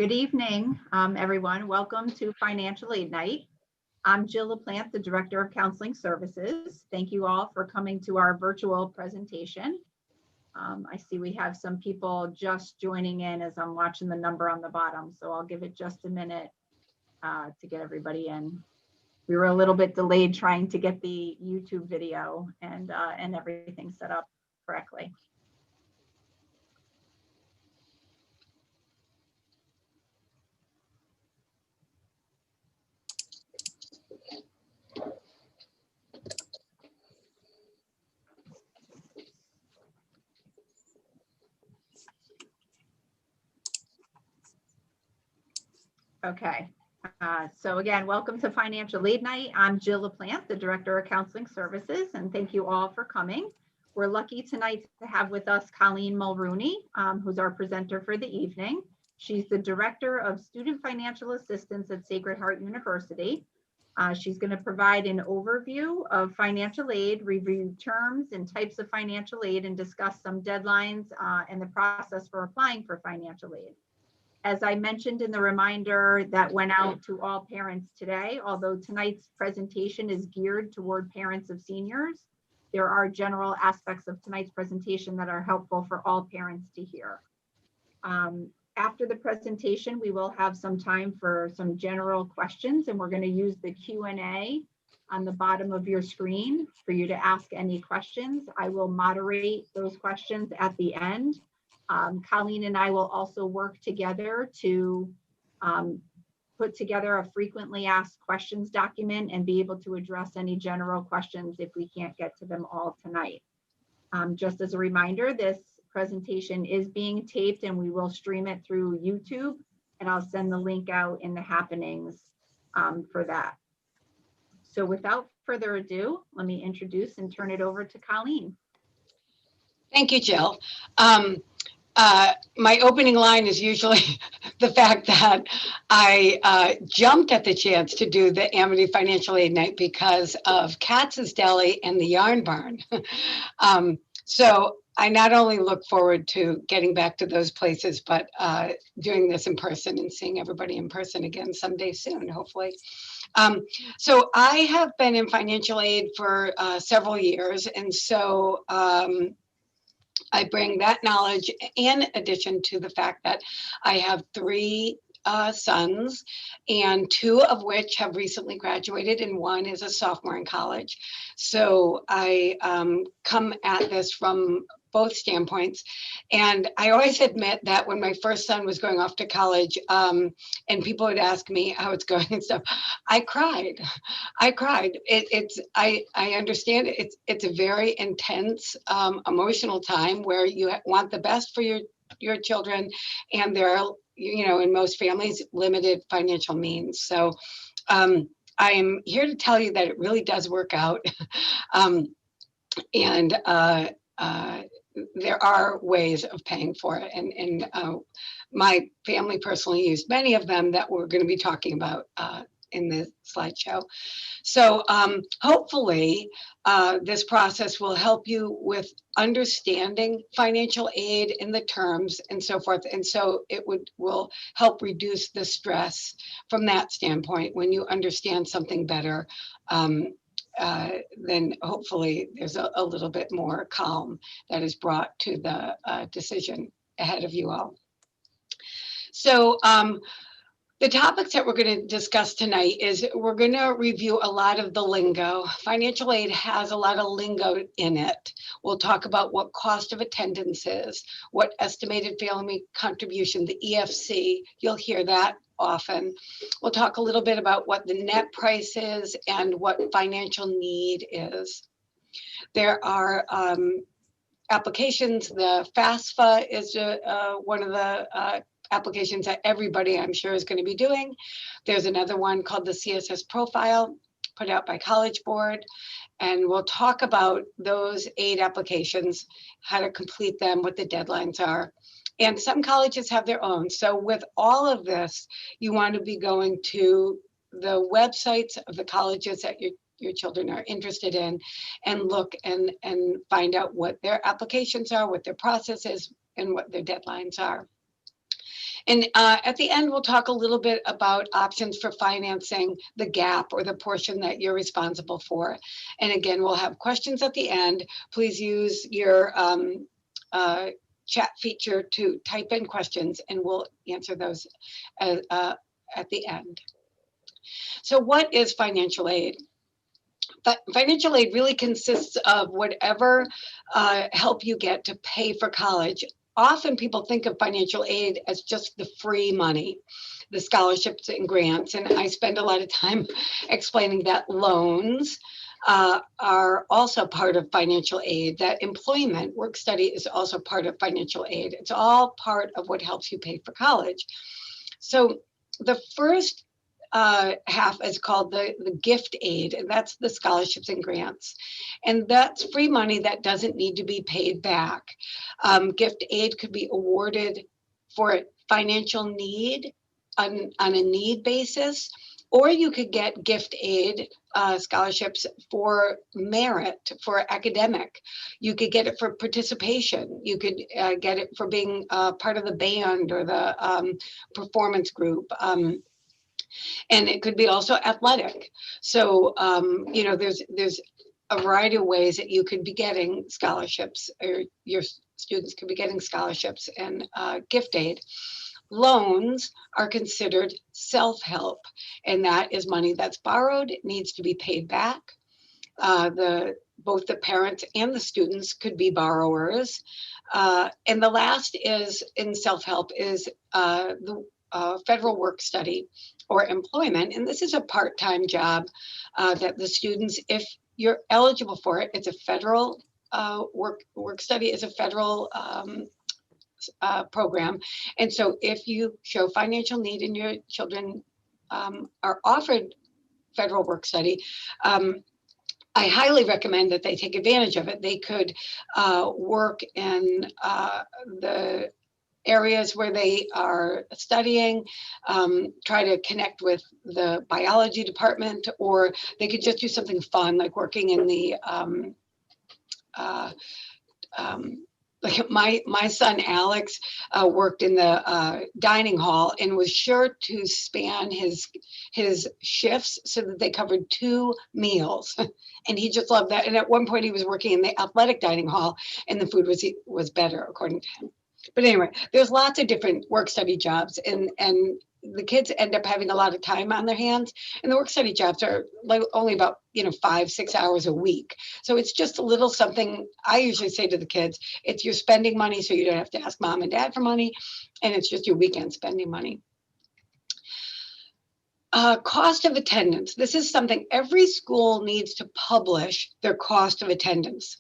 Good evening, everyone. Welcome to Financial Aid Night. I'm Jill LaPlante, the Director of Counseling Services. Thank you all for coming to our virtual presentation. I see we have some people just joining in as I'm watching the number on the bottom, so I'll give it just a minute to get everybody in. We were a little bit delayed trying to get the YouTube video and everything set up correctly. Okay, so again, welcome to Financial Aid Night. I'm Jill LaPlante, the Director of Counseling Services, and thank you all for coming. We're lucky tonight to have with us Colleen Mulrooney, who's our presenter for the evening. She's the Director of Student Financial Assistance at Sacred Heart University. She's going to provide an overview of financial aid, review terms and types of financial aid, and discuss some deadlines and the process for applying for financial aid. As I mentioned in the reminder that went out to all parents today, although tonight's presentation is geared toward parents of seniors, there are general aspects of tonight's presentation that are helpful for all parents to hear. After the presentation, we will have some time for some general questions, and we're going to use the Q&A on the bottom of your screen for you to ask any questions. I will moderate those questions at the end. Colleen and I will also work together to put together a frequently asked questions document and be able to address any general questions if we can't get to them all tonight. Just as a reminder, this presentation is being taped and we will stream it through YouTube, and I'll send the link out in the happenings for that. So without further ado, let me introduce and turn it over to Colleen. Thank you, Jill. My opening line is usually the fact that I jumped at the chance to do the Amity Financial Aid Night because of Katz's Deli and the Yarn Barn. So I not only look forward to getting back to those places, but doing this in person and seeing everybody in person again someday soon, hopefully. So I have been in financial aid for several years, and so I bring that knowledge in addition to the fact that I have three sons, and two of which have recently graduated and one is a sophomore in college. So I come at this from both standpoints. And I always admit that when my first son was going off to college and people would ask me how it's going and stuff, I cried. I understand it's a very intense emotional time where you want the best for your children, and there are, in most families, limited financial means. So I am here to tell you that it really does work out. There are ways of paying for it, and my family personally used many of them that we're going to be talking about in the slideshow. So hopefully this process will help you with understanding financial aid and the terms and so forth, and so it will help reduce the stress from that standpoint. When you understand something better, then hopefully there's a little bit more calm that is brought to the decision ahead of you all. So the topics that we're going to discuss tonight is we're going to review a lot of the lingo. Financial aid has a lot of lingo in it. We'll talk about what cost of attendance is, what estimated family contribution, the EFC, you'll hear that often. We'll talk a little bit about what the net price is and what financial need is. There are applications. The FAFSA is one of the applications that everybody, I'm sure, is going to be doing. There's another one called the CSS Profile, put out by College Board, and we'll talk about those aid applications, how to complete them, what the deadlines are. And some colleges have their own. So with all of this, you want to be going to the websites of the colleges that your children are interested in and look and find out what their applications are, what their process is, and what their deadlines are. And at the end, we'll talk a little bit about options for financing the gap or the portion that you're responsible for. And again, we'll have questions at the end. Please use your chat feature to type in questions, and we'll answer those at the end. So what is financial aid? Financial aid really consists of whatever help you get to pay for college. Often people think of financial aid as just the free money, the scholarships and grants. And I spend a lot of time explaining that loans are also part of financial aid, that employment, work study is also part of financial aid. It's all part of what helps you pay for college. So the first half is called the gift aid, and that's the scholarships and grants. And that's free money that doesn't need to be paid back. Gift aid could be awarded for financial need on a need basis, or you could get gift aid scholarships for merit, for academic. You could get it for participation. You could get it for being part of the band or the performance group. And it could be also athletic. So, you know, there's a variety of ways that you could be getting scholarships, or your students could be getting scholarships and gift aid. Loans are considered self-help, and that is money that's borrowed. It needs to be paid back. Both the parents and the students could be borrowers. And the last is in self-help is the federal work study or employment. And this is a part-time job that the students, if you're eligible for it, it's a federal work study is a federal program. And so if you show financial need and your children are offered federal work study, I highly recommend that they take advantage of it. They could work in the areas where they are studying, try to connect with the biology department, or they could just do something fun like working in the like my son Alex worked in the dining hall and was sure to span his shifts so that they covered 2 meals, and he just loved that. And at one point he was working in the athletic dining hall, and the food was better according to him. But anyway, there's lots of different work study jobs, and the kids end up having a lot of time on their hands, and the work study jobs are like only about 5-6 hours a week. So it's just a little something. I usually say to the kids, it's you're spending money so you don't have to ask mom and dad for money, and it's just your weekend spending money. Cost of attendance. This is something every school needs to publish their cost of attendance.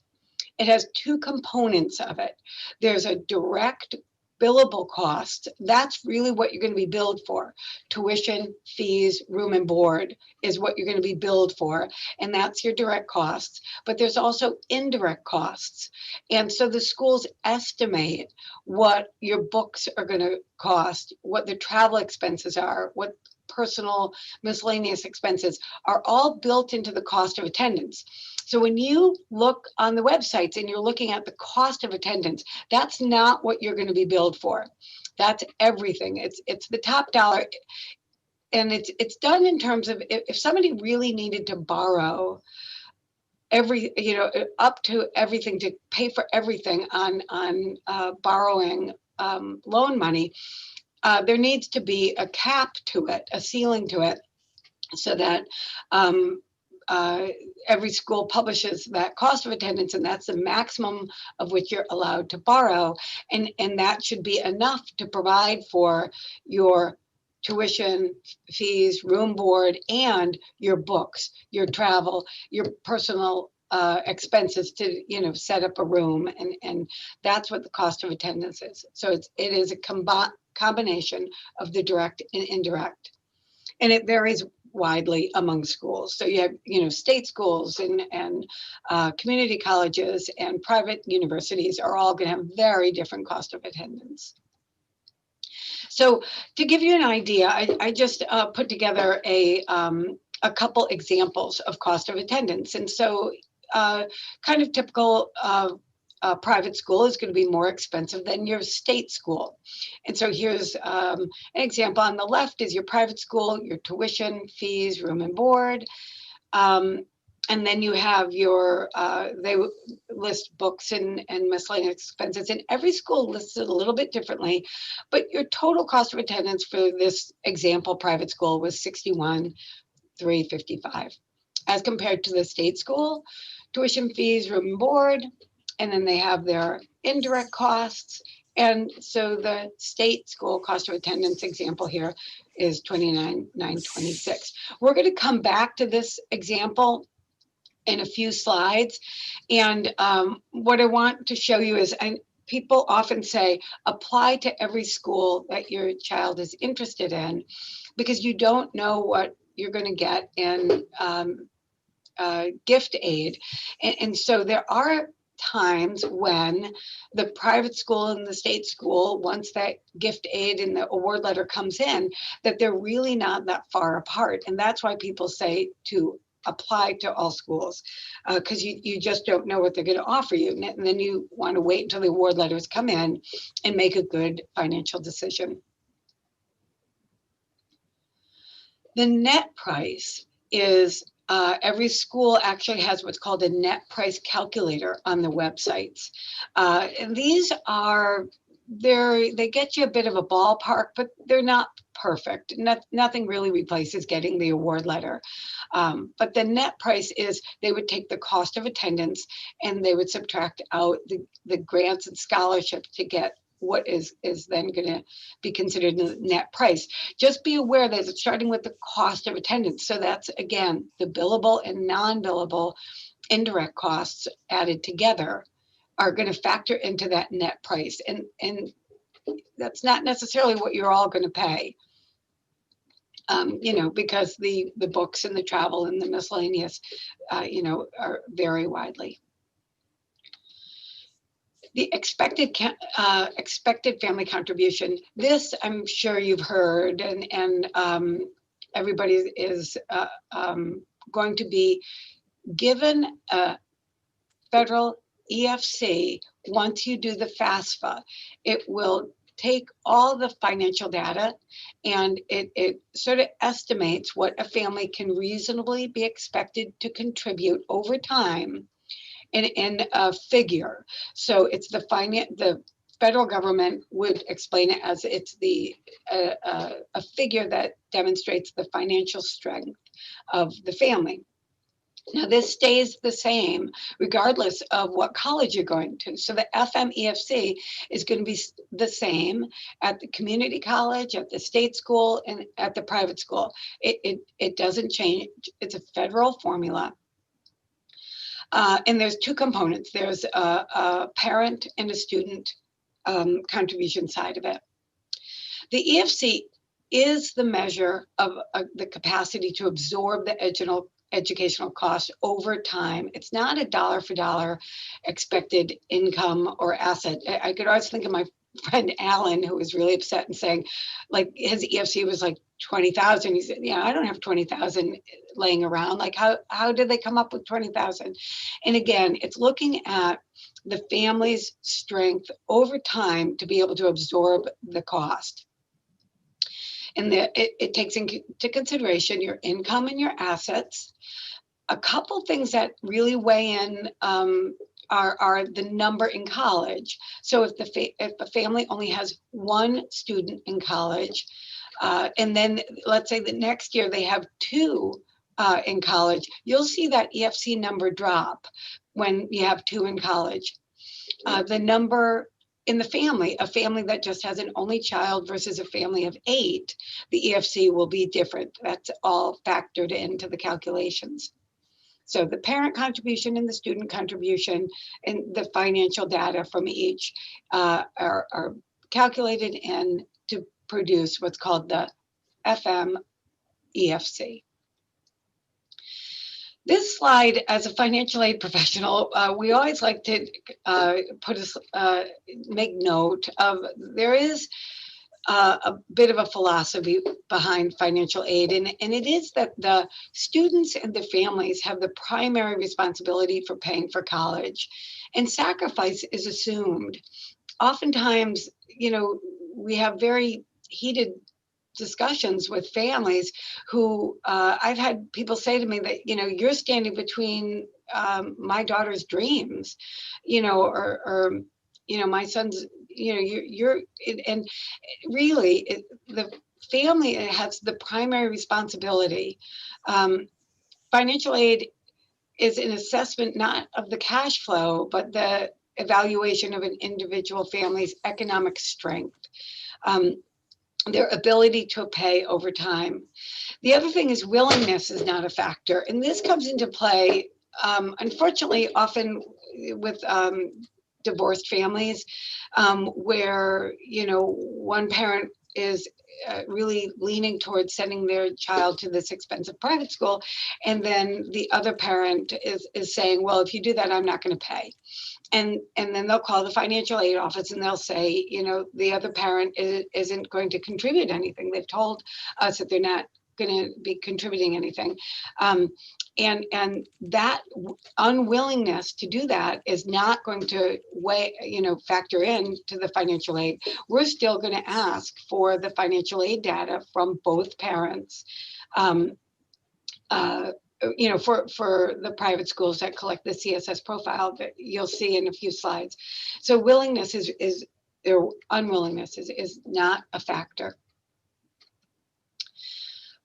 It has 2 components of it. There's a direct billable cost. That's really what you're going to be billed for. Tuition, fees, room and board is what you're going to be billed for. And that's your direct costs. But there's also indirect costs. And so the schools estimate what your books are going to cost, what the travel expenses are, what personal miscellaneous expenses are all built into the cost of attendance. So when you look on the websites and you're looking at the cost of attendance, that's not what you're going to be billed for. That's everything. It's the top dollar. And it's done in terms of if somebody really needed to borrow up to everything to pay for everything on borrowing loan money, there needs to be a cap to it, a ceiling to it, so that every school publishes that cost of attendance, and that's the maximum of which you're allowed to borrow. And that should be enough to provide for your tuition, fees, room, board, and your books, your travel, your personal expenses to set up a room, and that's what the cost of attendance is. So it is a combination of the direct and indirect, and it varies widely among schools. So you have state schools and community colleges and private universities are all going to have very different cost of attendance. So to give you an idea, I just put together a couple examples of cost of attendance. And so kind of typical private school is going to be more expensive than your state school. And so here's an example. On the left is your private school, your tuition, fees, room and board. And then you have your, they list books and miscellaneous expenses, and every school lists it a little bit differently, but your total cost of attendance for this example private school was $61,355, as compared to the state school, tuition, fees, room and board, and then they have their indirect costs. And so the state school cost of attendance example here is $29,926. We're going to come back to this example in a few slides. And what I want to show you is, and people often say, apply to every school that your child is interested in, because you don't know what you're going to get in gift aid. And so there are times when the private school and the state school, once that gift aid and the award letter comes in, that they're really not that far apart. And that's why people say to apply to all schools, because you just don't know what they're going to offer you. And then you want to wait until the award letters come in and make a good financial decision. The net price is, every school actually has what's called a net price calculator on the websites. And these are, they get you a bit of a ballpark, but they're not perfect. Nothing really replaces getting the award letter. But the net price is, they would take the cost of attendance and they would subtract out the grants and scholarships to get what is then going to be considered the net price. Just be aware that it's starting with the cost of attendance. So that's, again, the billable and non-billable indirect costs added together are going to factor into that net price. And that's not necessarily what you're all going to pay, because the books and the travel and the miscellaneous, are vary widely. The expected family contribution. This, I'm sure you've heard, and everybody is going to be given a federal EFC once you do the FAFSA. It will take all the financial data and it sort of estimates what a family can reasonably be expected to contribute over time in a figure. So it's the federal government would explain it as it's a figure that demonstrates the financial strength of the family. Now, this stays the same regardless of what college you're going to. So the FMEFC is going to be the same at the community college, at the state school, and at the private school. It doesn't change. It's a federal formula. And there's two components. There's a parent and a student contribution side of it. The EFC is the measure of the capacity to absorb the educational cost over time. It's not a dollar for dollar expected income or asset. I could always think of my friend Alan, who was really upset and saying, like, his EFC was like 20,000. He said, yeah, I don't have 20,000 laying around. Like, how did they come up with 20,000? And again, it's looking at the family's strength over time to be able to absorb the cost. And it takes into consideration your income and your assets. A couple things that really weigh in are the number in college. So if a family only has one student in college, and then let's say the next year they have two in college, you'll see that EFC number drop when you have two in college. The number in the family, a family that just has an only child versus a family of 8, the EFC will be different. That's all factored into the calculations. So the parent contribution and the student contribution and the financial data from each are calculated and to produce what's called the FMEFC. This slide, as a financial aid professional, we always like to make note of, there is a bit of a philosophy behind financial aid, and it is that the students and the families have the primary responsibility for paying for college, and sacrifice is assumed. Oftentimes, we have very heated discussions with families who I've had people say to me that, you're standing between my daughter's dreams, or my son's, and really the family has the primary responsibility. Financial aid is an assessment not of the cash flow, but the evaluation of an individual family's economic strength, their ability to pay over time. The other thing is willingness is not a factor. And this comes into play, unfortunately, often with divorced families, where, one parent is really leaning towards sending their child to this expensive private school. And then the other parent is saying, well, if you do that, I'm not going to pay. And then they'll call the financial aid office and they'll say, the other parent isn't going to contribute anything. They've told us that they're not going to be contributing anything. And that unwillingness to do that is not going to factor in to the financial aid. We're still going to ask for the financial aid data from both parents. For the private schools that collect the CSS profile that you'll see in a few slides. So willingness or unwillingness is not a factor.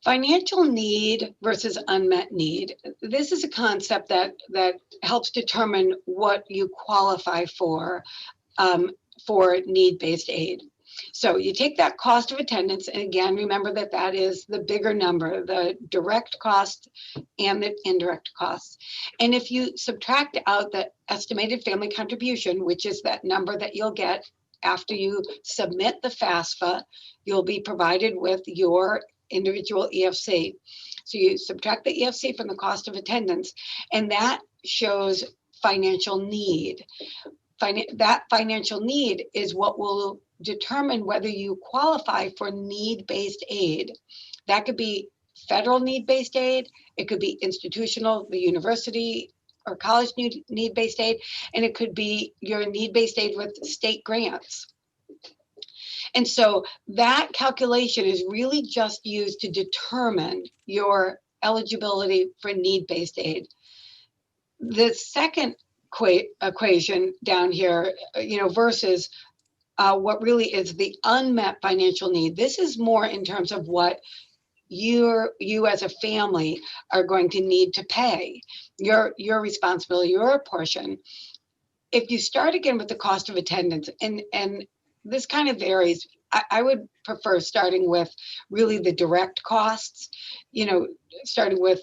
Financial need versus unmet need. This is a concept that helps determine what you qualify for need-based aid. So you take that cost of attendance, and again, remember that is the bigger number, the direct cost and the indirect costs. And if you subtract out the estimated family contribution, which is that number that you'll get after you submit the FAFSA, you'll be provided with your individual EFC. So you subtract the EFC from the cost of attendance, and that shows financial need. That financial need is what will determine whether you qualify for need-based aid. That could be federal need-based aid, it could be institutional, the university or college need-based aid, and it could be your need-based aid with state grants. And so that calculation is really just used to determine your eligibility for need-based aid. The second equation down here, versus what really is the unmet financial need. This is more in terms of what you as a family are going to need to pay, your responsibility, your portion. If you start again with the cost of attendance, and this kind of varies, I would prefer starting with really the direct costs, starting with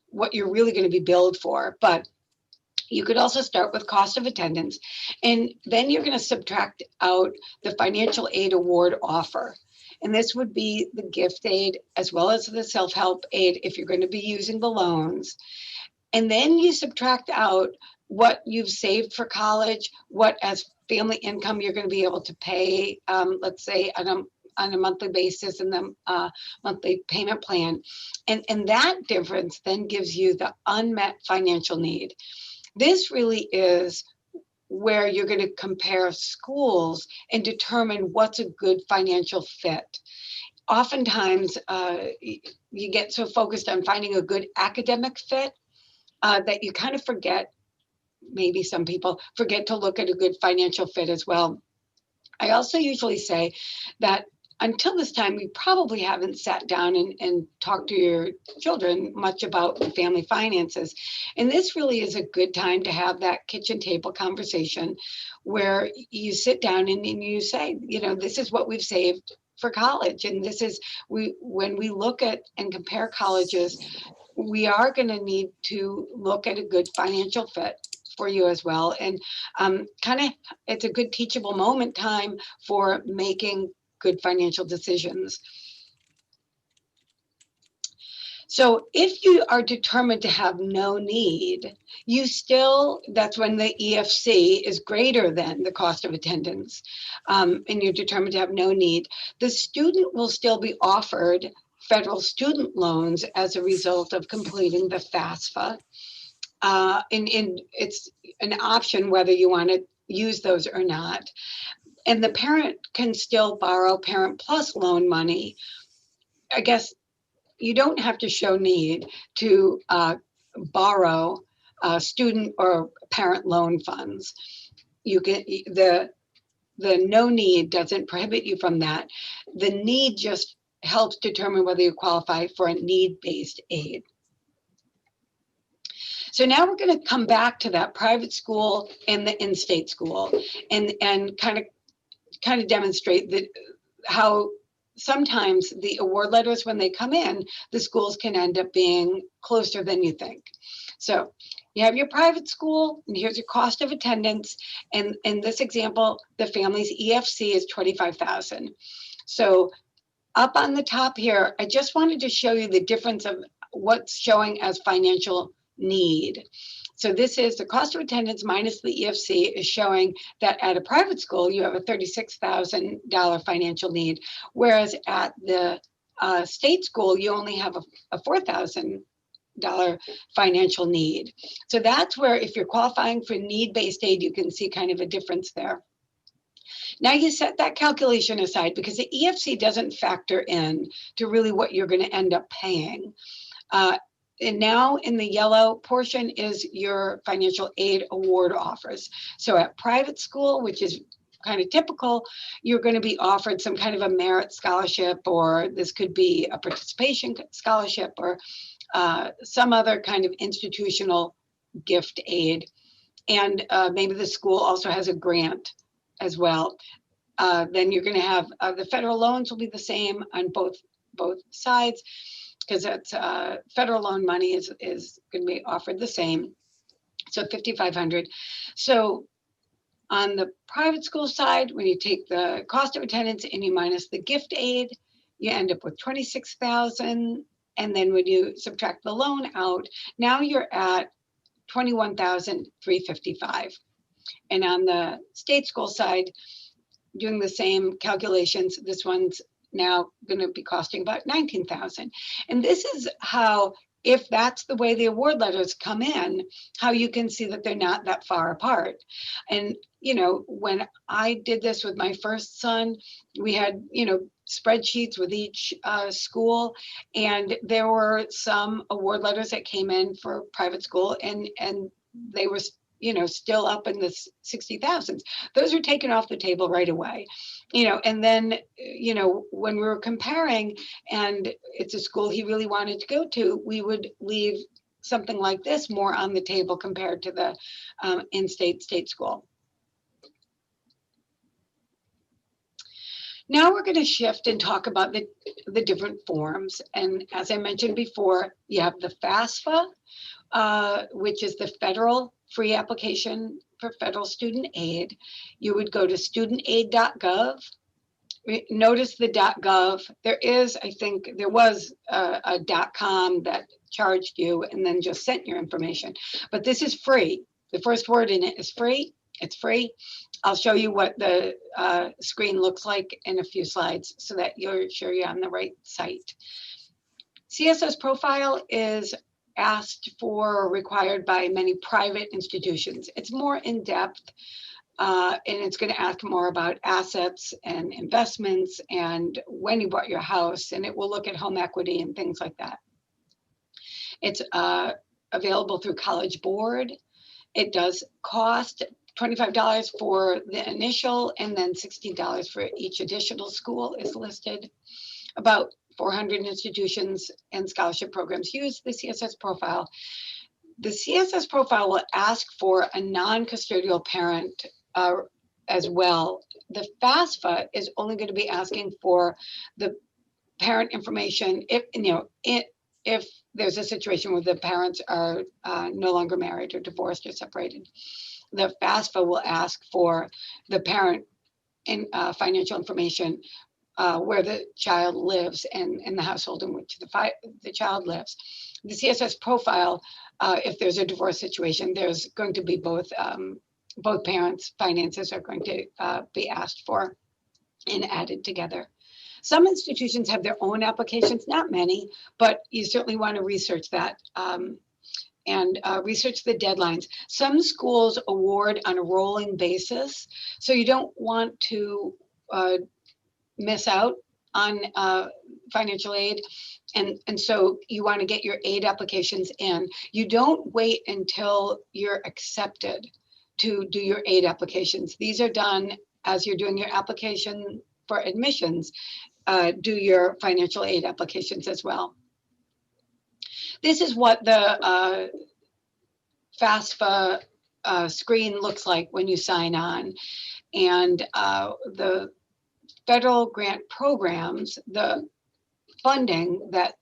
what you're really going to be billed for. But you could also start with cost of attendance, and then you're going to subtract out the financial aid award offer. And this would be the gift aid as well as the self-help aid if you're going to be using the loans. And then you subtract out what you've saved for college, what as family income you're going to be able to pay, let's say on a monthly basis in the monthly payment plan. And that difference then gives you the unmet financial need. This really is where you're going to compare schools and determine what's a good financial fit. Oftentimes, you get so focused on finding a good academic fit that you kind of forget, maybe some people forget to look at a good financial fit as well. I also usually say that until this time, we probably haven't sat down and talked to your children much about the family finances. And this really is a good time to have that kitchen table conversation where you sit down and you say, this is what we've saved for college. And this is, when we look at and compare colleges, we are going to need to look at a good financial fit for you as well. And it's a good teachable moment time for making good financial decisions. So if you are determined to have no need, you still, that's when the EFC is greater than the cost of attendance, and you're determined to have no need, the student will still be offered federal student loans as a result of completing the FAFSA. And it's an option whether you want to use those or not. And the parent can still borrow Parent Plus loan money. I guess you don't have to show need to borrow student or parent loan funds. You can the no need doesn't prohibit you from that. The need just helps determine whether you qualify for a need-based aid. So now we're going to come back to that private school and the in-state school, and kind of demonstrate that how sometimes the award letters, when they come in, the schools can end up being closer than you think. So you have your private school, and here's your cost of attendance. And in this example, the family's EFC is $25,000. So up on the top here, I just wanted to show you the difference of what's showing as financial need. So this is the cost of attendance minus the EFC is showing that at a private school, you have a $36,000 financial need, whereas at the state school, you only have a $4,000 financial need. So that's where, if you're qualifying for need-based aid, you can see kind of a difference there. Now you set that calculation aside because the EFC doesn't factor in to really what you're going to end up paying. And now in the yellow portion is your financial aid award offers. So at private school, which is kind of typical, you're going to be offered some kind of a merit scholarship, or this could be a participation scholarship, or some other kind of institutional gift aid. And maybe the school also has a grant as well. Then you're going to have the federal loans will be the same on both sides, because that's federal loan money is going to be offered the same. So $5,500. So on the private school side, when you take the cost of attendance and you minus the gift aid, you end up with $26,000. And then when you subtract the loan out, now you're at $21,355. And on the state school side, doing the same calculations, this one's now going to be costing about $19,000. And this is how, if that's the way the award letters come in, how you can see that they're not that far apart. And, when I did this with my first son, we had, spreadsheets with each school, and there were some award letters that came in for private school, and they were still up in the 60,000s. Those are taken off the table right away, and then, when we were comparing, and it's a school he really wanted to go to, we would leave something like this more on the table compared to the in-state state school. Now we're going to shift and talk about the different forms. And as I mentioned before, you have the FAFSA, which is the federal free application for federal student aid. You would go to studentaid.gov. Notice the .gov. There was a .com that charged you and then just sent your information. But this is free. The first word in it is free. It's free. I'll show you what the screen looks like in a few slides so that you're sure you're on the right site. CSS profile is asked for or required by many private institutions. It's more in-depth, and it's going to ask more about assets and investments and when you bought your house, and it will look at home equity and things like that. It's available through College Board. It does cost $25 for the initial, and then $16 for each additional school is listed. About 400 institutions and scholarship programs use the CSS profile. The CSS profile will ask for a non-custodial parent as well. The FAFSA is only going to be asking for the parent information if there's a situation where the parents are no longer married or divorced or separated. The FAFSA will ask for the parent financial information where the child lives and in the household in which the child lives. The CSS profile, if there's a divorce situation, there's going to be both parents' finances are going to be asked for and added together. Some institutions have their own applications, not many, but you certainly want to research that and research the deadlines. Some schools award on a rolling basis, so you don't want to miss out on financial aid. And so you want to get your aid applications in. You don't wait until you're accepted to do your aid applications. These are done as you're doing your application for admissions. Do your financial aid applications as well. This is what the FAFSA screen looks like when you sign on. And the federal grant programs, the funding that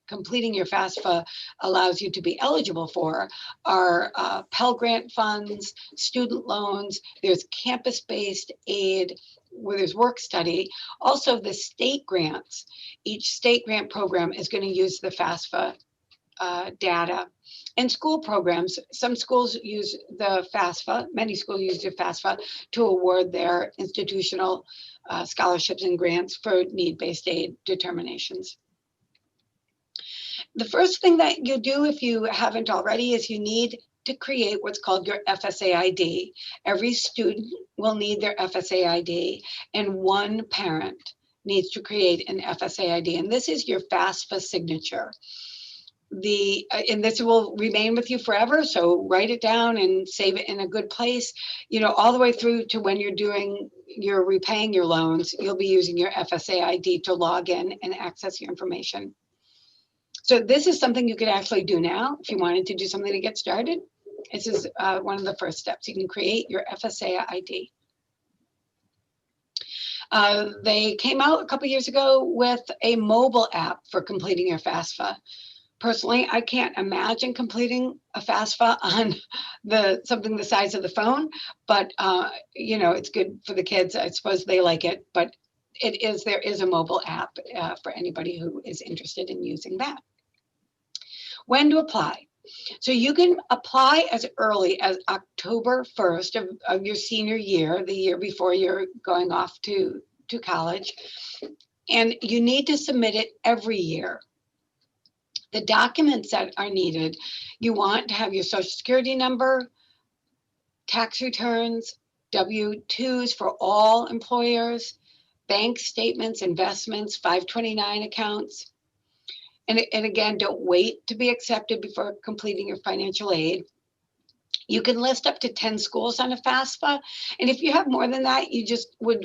completing your FAFSA allows you to be eligible for are Pell Grant funds, student loans, there's campus-based aid, where there's work study, also the state grants. Each state grant program is going to use the FAFSA data. And school programs, some schools use the FAFSA, many schools use the FAFSA to award their institutional scholarships and grants for need-based aid determinations. The first thing that you do, if you haven't already, is you need to create what's called your FSA ID. Every student will need their FSA ID, and one parent needs to create an FSA ID. And this is your FAFSA signature. And this will remain with you forever, so write it down and save it in a good place. You know, all the way through to when you're repaying your loans, you'll be using your FSA ID to log in and access your information. So this is something you could actually do now if you wanted to do something to get started. This is one of the first steps. You can create your FSA ID. They came out a couple years ago with a mobile app for completing your FAFSA. Personally, I can't imagine completing a FAFSA on something the size of the phone, but you know, it's good for the kids. I suppose they like it, but there is a mobile app for anybody who is interested in using that. When to apply? So you can apply as early as October 1st of your senior year, the year before you're going off to college, and you need to submit it every year. The documents that are needed, you want to have your social security number, tax returns, W-2s for all employers, bank statements, investments, 529 accounts. And again, don't wait to be accepted before completing your financial aid. You can list up to 10 schools on a FAFSA. And if you have more than that, you just would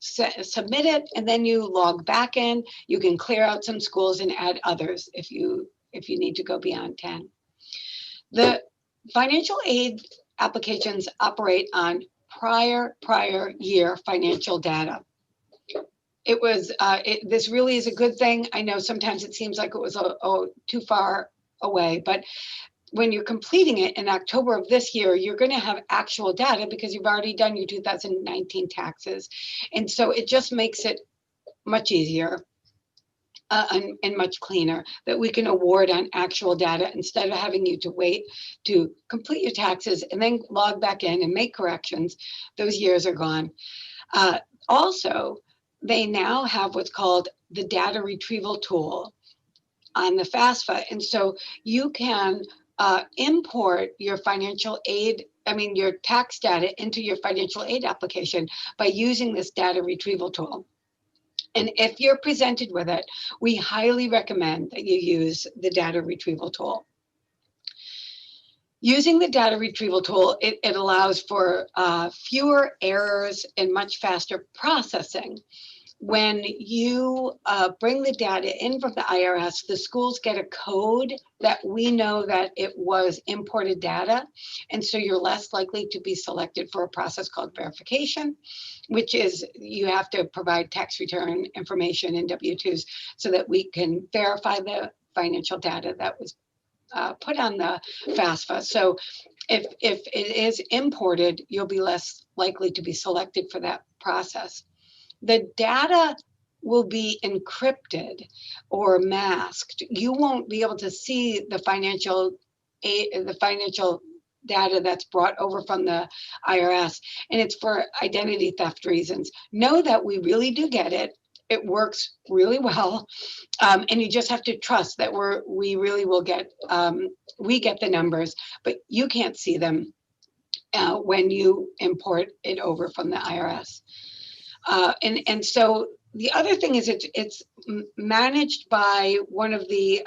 submit it and then you log back in. You can clear out some schools and add others if you need to go beyond 10. The financial aid applications operate on prior year financial data. This really is a good thing. I know sometimes it seems like it was too far away, but when you're completing it in October of this year, you're going to have actual data because you've already done your 2019 taxes. And so it just makes it much easier and much cleaner that we can award on actual data instead of having you to wait to complete your taxes and then log back in and make corrections. Those years are gone. Also, they now have what's called the data retrieval tool on the FAFSA. And so you can import your your tax data into your financial aid application by using this data retrieval tool. And if you're presented with it, we highly recommend that you use the data retrieval tool. Using the data retrieval tool, it allows for fewer errors and much faster processing. When you bring the data in from the IRS, the schools get a code that we know that it was imported data. And so you're less likely to be selected for a process called verification, which is you have to provide tax return information and W-2s so that we can verify the financial data that was put on the FAFSA. So if it is imported, you'll be less likely to be selected for that process. The data will be encrypted or masked. You won't be able to see the financial data that's brought over from the IRS, and it's for identity theft reasons. Know that we really do get it. It works really well, and you just have to trust that we really will get we get the numbers, but you can't see them when you import it over from the IRS. And so the other thing is it's managed by one of the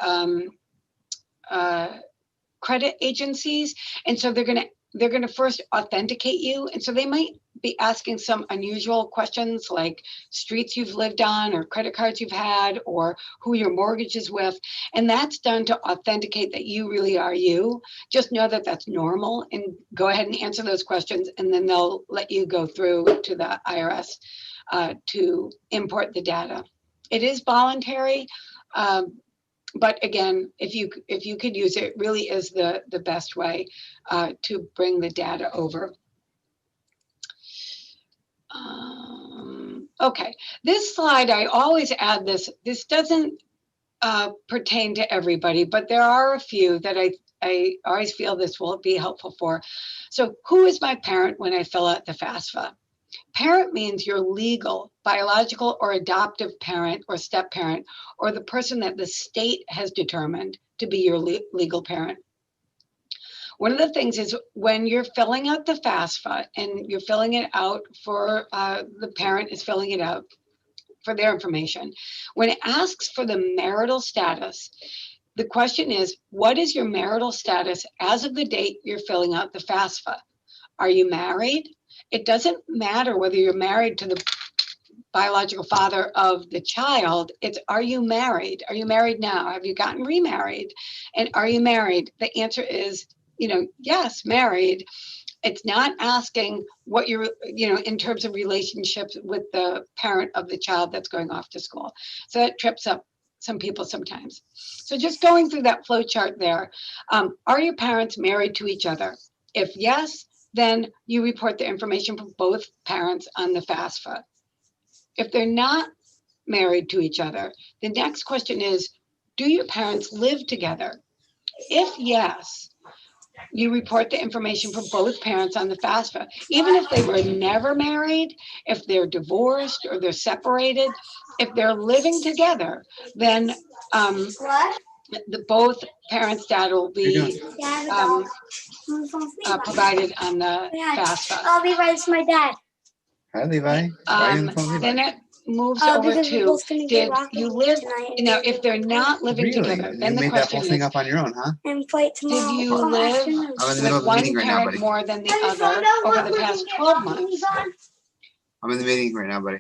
credit agencies, and so they're gonna first authenticate you, and so they might be asking some unusual questions like streets you've lived on or credit cards you've had or who your mortgage is with, and that's done to authenticate that you really are you. Just know that that's normal and go ahead and answer those questions, and then they'll let you go through to the IRS to import the data. It is voluntary. But again, if you could use it, it really is the best way to bring the data over. Okay, this slide, I always add this. This doesn't pertain to everybody, but there are a few that I always feel this will be helpful for. So who is my parent when I fill out the FAFSA? Parent means your legal, biological, or adoptive parent or step parent, or the person that the state has determined to be your legal parent. One of the things is when you're filling out the FAFSA and you're filling it out for the parent is filling it out for their information, when it asks for the marital status, the question is, what is your marital status as of the date you're filling out the FAFSA? Are you married? It doesn't matter whether you're married to the biological father of the child. It's, are you married? Are you married now? Have you gotten remarried? And are you married? The answer is, yes, married. It's not asking what you're, in terms of relationships with the parent of the child that's going off to school. So that trips up some people sometimes. So just going through that flow chart there, are your parents married to each other? If yes, then you report the information from both parents on the FAFSA. If they're not married to each other, the next question is, do your parents live together? If yes, you report the information from both parents on the FAFSA. Even if they were never married, if they're divorced or they're separated, if they're living together, then both parents' data will be provided on the FAFSA. I'll be right to my dad. Hi, Levi. Why are you on the phone, Levi? Then it moves over to, did you live, if they're not living Really? together, then You the made that whole question thing is, up on your own, huh? And fight tomorrow. did you live I'm in the middle with of a one meeting right now, parent buddy. more than the other over the past 12 months? I'm in the meeting right now, buddy.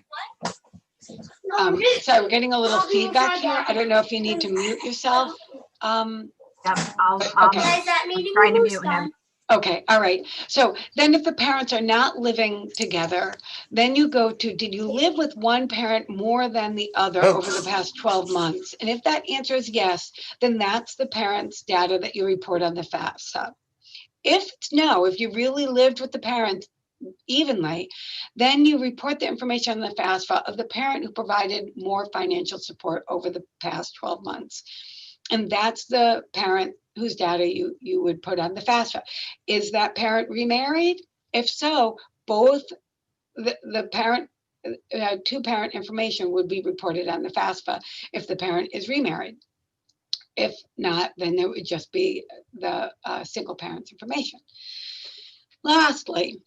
Sorry, we're getting a little feedback here. I don't know if you need to mute yourself. Yep, Okay. I'm trying to mute him. Okay, all right. So then if the parents are not living together, then you go to, did you live with one parent more than the other over the past 12 months? And if that answer is yes, then that's the parent's data that you report on the FAFSA. If it's no, if you really lived with the parents evenly, then you report the information on the FAFSA of the parent who provided more financial support over the past 12 months. And that's the parent whose data you would put on the FAFSA. Is that parent remarried? If so, both the parent, two-parent information would be reported on the FAFSA if the parent is remarried. If not, then it would just be the single parent's information. Lastly,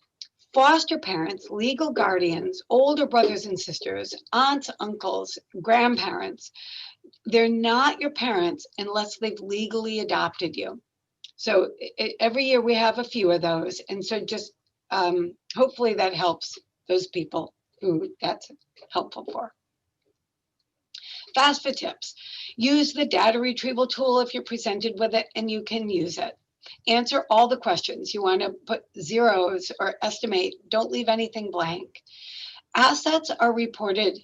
foster parents, legal guardians, older brothers and sisters, aunts, uncles, grandparents, they're not your parents unless they've legally adopted you. So every year we have a few of those. And so just hopefully that helps those people who that's helpful for. FAFSA tips. Use the data retrieval tool if you're presented with it and you can use it. Answer all the questions. You want to put zeros or estimate. Don't leave anything blank. Assets are reported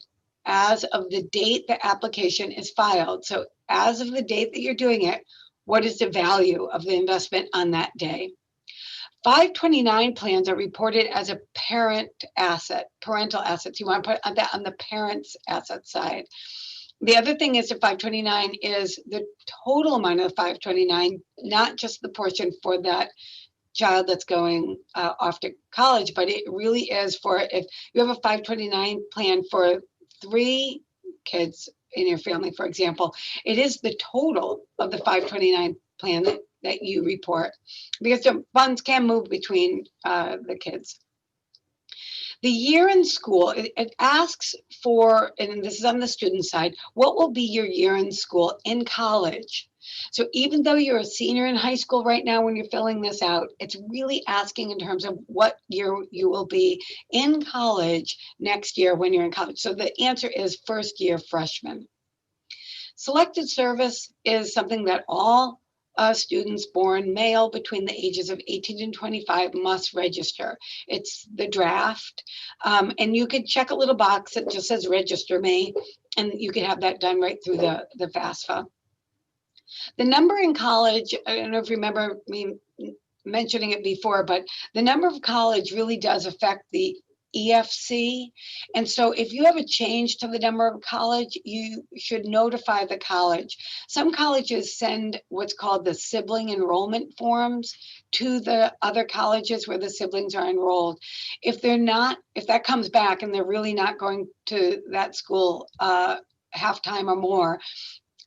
as of the date the application is filed. So as of the date that you're doing it, what is the value of the investment on that day? 529 plans are reported as a parental assets. You want to put that on the parent's asset side. The other thing is the 529 is the total amount of 529, not just the portion for that child that's going off to college, but it really is for if you have a 529 plan for 3 kids in your family, for example, it is the total of the 529 plan that you report, because the funds can move between the kids. The year in school, it asks for, and this is on the student side, what will be your year in school in college? So even though you're a senior in high school right now when you're filling this out, it's really asking in terms of what year you will be in college next year when you're in college. So the answer is first year freshman. Selected service is something that all students born male between the ages of 18 and 25 must register. It's the draft, and you could check a little box that just says register me, and you can have that done right through the FAFSA. The number in college, I don't know if you remember me mentioning it before, but the number of college really does affect the EFC. And so if you have a change to the number of college, you should notify the college. Some colleges send what's called the sibling enrollment forms to the other colleges where the siblings are enrolled. If that comes back and they're really not going to that school half-time or more,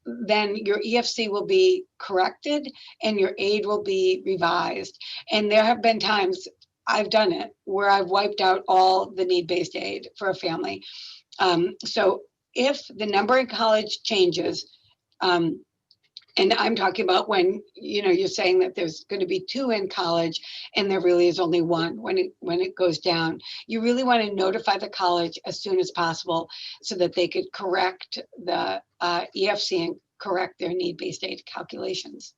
then your EFC will be corrected and your aid will be revised. And there have been times I've done it where I've wiped out all the need-based aid for a family. So if the number in college changes, and I'm talking about when you're saying that there's going to be 2 in college and there really is only 1 when it goes down, you really want to notify the college as soon as possible so that they could correct the EFC and correct their need-based aid calculations.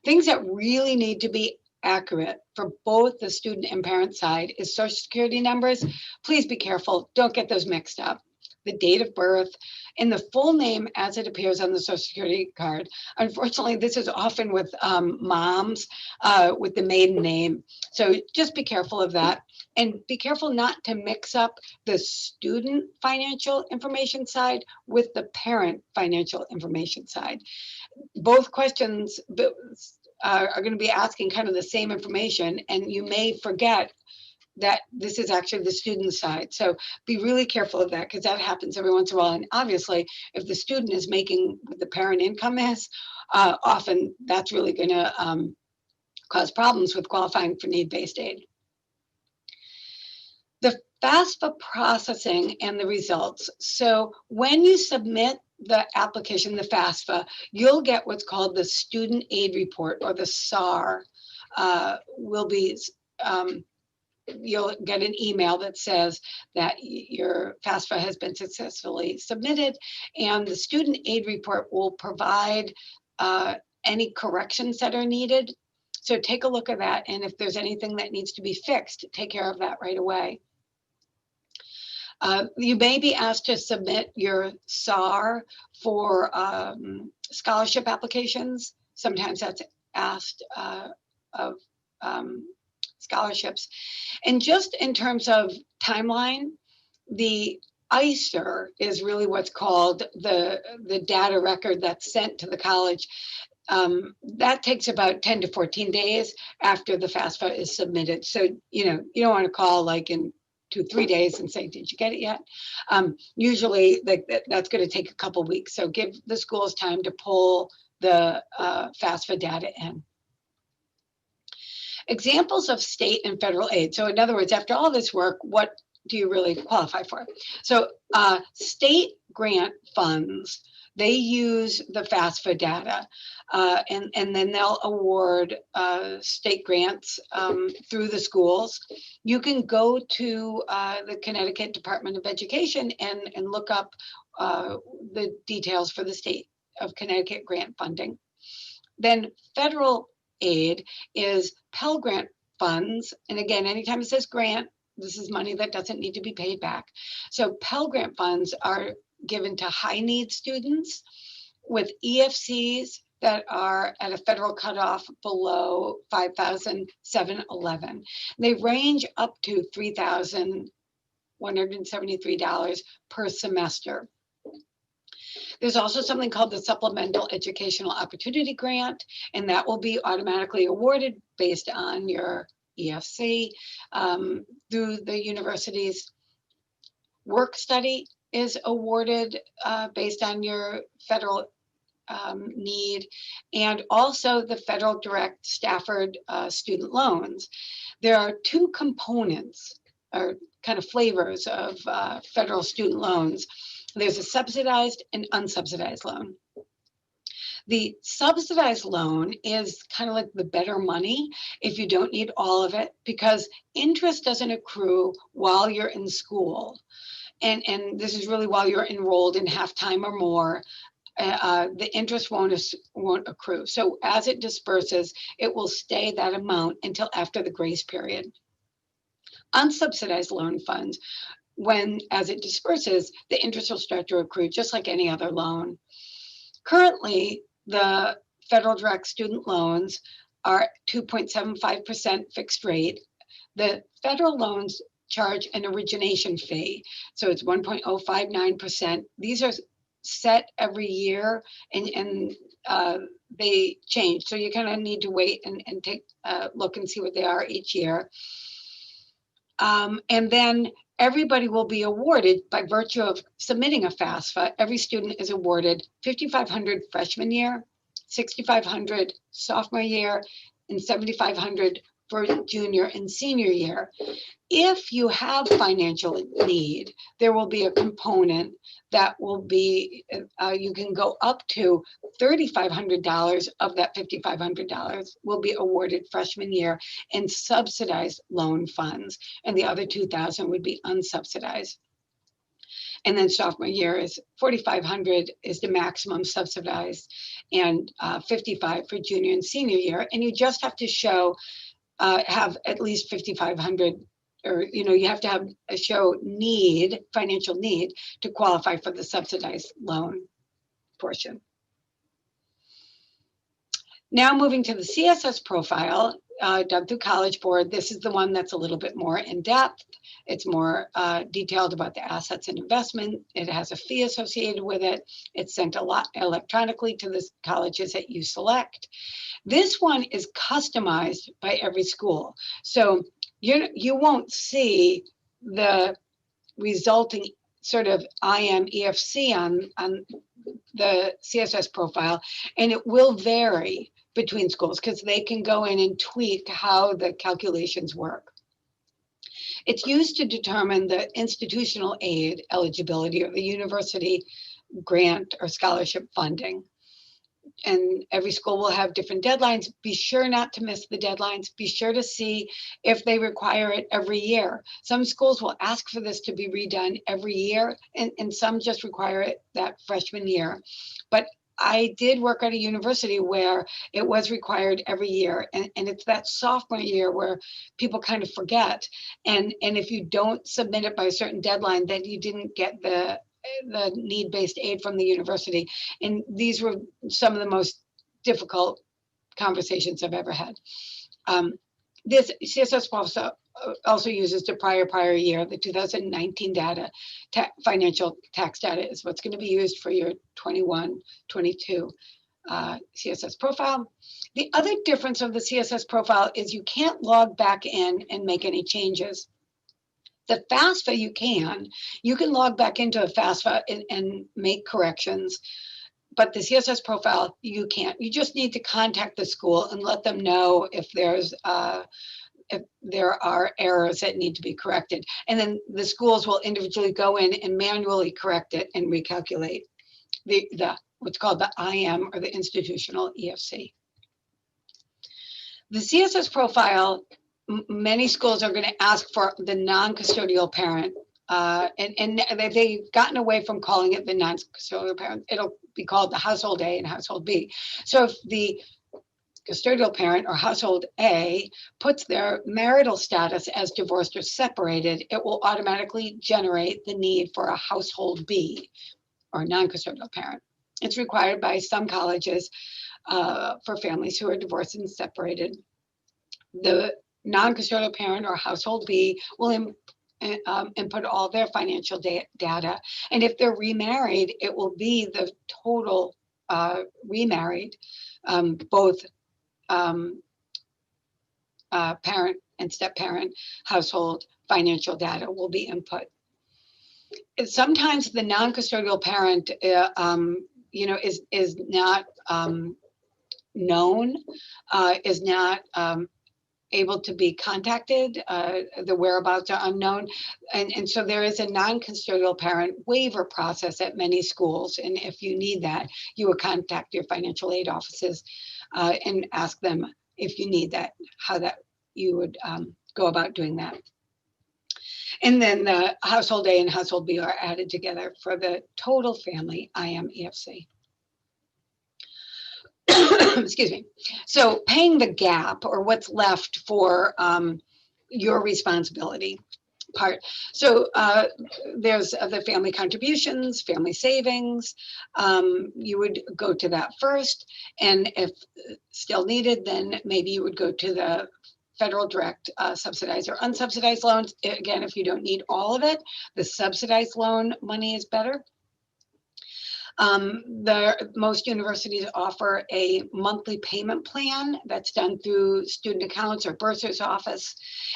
Things that really need to be accurate for both the student and parent side is Social Security numbers. Please be careful. Don't get those mixed up. The date of birth and the full name as it appears on the Social Security card. Unfortunately, this is often with moms with the maiden name. So just be careful of that. And be careful not to mix up the student financial information side with the parent financial information side. Both questions are going to be asking kind of the same information, and you may forget that this is actually the student side. So be really careful of that, because that happens every once in a while. And obviously, if the student is making what the parent income is, often that's really going to cause problems with qualifying for need-based aid. The FAFSA processing and the results. So when you submit the application, the FAFSA, you'll get what's called the Student Aid Report, or the SAR. You'll get an email that says that your FAFSA has been successfully submitted, and the Student Aid Report will provide any corrections that are needed. So take a look at that, and if there's anything that needs to be fixed, take care of that right away. You may be asked to submit your SAR for scholarship applications. Sometimes that's asked of scholarships. And just in terms of timeline, the ICER is really what's called the data record that's sent to the college. That takes about 10 to 14 days after the FAFSA is submitted. So, you don't want to call like in 2-3 days and say, did you get it yet? Usually that's going to take a couple weeks. So give the schools time to pull the FAFSA data in. Examples of state and federal aid. So in other words, after all this work, what do you really qualify for? So state grant funds, they use the FAFSA data, and then they'll award state grants through the schools. You can go to the Connecticut Department of Education and look up the details for the state of Connecticut grant funding. Then federal aid is Pell Grant funds. And again, anytime it says grant, this is money that doesn't need to be paid back. So Pell Grant funds are given to high need students with EFCs that are at a federal cutoff below $5,711. They range up to $3,173 per semester. There's also something called the Supplemental Educational Opportunity Grant, and that will be automatically awarded based on your EFC through the university's work study is awarded based on your federal need, and also the federal direct Stafford student loans. There are two components or kind of flavors of federal student loans. There's a subsidized and unsubsidized loan. The subsidized loan is kind of like the better money if you don't need all of it, because interest doesn't accrue while you're in school. And this is really while you're enrolled in half-time or more. The interest won't accrue. So as it disperses, it will stay that amount until after the grace period. Unsubsidized loan funds, as it disperses, the interest will start to accrue just like any other loan. Currently, the federal direct student loans are 2.75% fixed rate. The federal loans charge an origination fee, so it's 1.059%. These are set every year, and they change. So you kind of need to wait and take a look and see what they are each year. And then everybody will be awarded by virtue of submitting a FAFSA. Every student is awarded $5,500 freshman year, $6,500 sophomore year, and $7,500 for junior and senior year. If you have financial need, there will be a component that will be, you can go up to $3,500 of that $5,500 will be awarded freshman year in subsidized loan funds, and the other $2,000 would be unsubsidized. And then sophomore year is $4,500 is the maximum subsidized, and $5,500 for junior and senior year. And you just have to show, have at least $5,500, or you have to have financial need to qualify for the subsidized loan portion. Now moving to the CSS profile, done through College Board. This is the one that's a little bit more in depth. It's more detailed about the assets and investment. It has a fee associated with it. It's sent a lot electronically to the colleges that you select. This one is customized by every school. So you won't see the resulting sort of EFC on the CSS profile, and it will vary between schools because they can go in and tweak how the calculations work. It's used to determine the institutional aid eligibility or the university grant or scholarship funding. And every school will have different deadlines. Be sure not to miss the deadlines. Be sure to see if they require it every year. Some schools will ask for this to be redone every year, and some just require it that freshman year. But I did work at a university where it was required every year, and it's that sophomore year where people kind of forget. And if you don't submit it by a certain deadline, then you didn't get the need-based aid from the university. And these were some of the most difficult conversations I've ever had. This CSS also uses the prior year, the 2019 data. Financial tax data is what's going to be used for your 21-22 CSS profile. The other difference of the CSS profile is you can't log back in and make any changes. The FAFSA you can log back into a FAFSA and make corrections, but the CSS profile, you can't. You just need to contact the school and let them know if there are errors that need to be corrected. And then the schools will individually go in and manually correct it and recalculate the what's called the IM, or the institutional EFC. The CSS profile, many schools are going to ask for the non-custodial parent, and they've gotten away from calling it the non-custodial parent. It'll be called the household A and household B. So if the custodial parent or household A puts their marital status as divorced or separated, it will automatically generate the need for a household B, or non-custodial parent. It's required by some colleges. for families who are divorced and separated. The non-custodial parent or household B will input all their financial data. And if they're remarried, it will be the total remarried, both parent and step-parent household financial data will be input. Sometimes the non-custodial parent, is not known, is not able to be contacted. The whereabouts are unknown. And so there is a non-custodial parent waiver process at many schools. And if you need that, you would contact your financial aid offices and ask them if you need that, how that you would go about doing that. And then the household A and household B are added together for the total family IMEFC. Excuse me. So paying the gap, or what's left for your responsibility part. So there's the family contributions, family savings. You would go to that first. And if still needed, then maybe you would go to the federal direct subsidized or unsubsidized loans. Again, if you don't need all of it, the subsidized loan money is better. Most universities offer a monthly payment plan that's done through student accounts or bursar's office.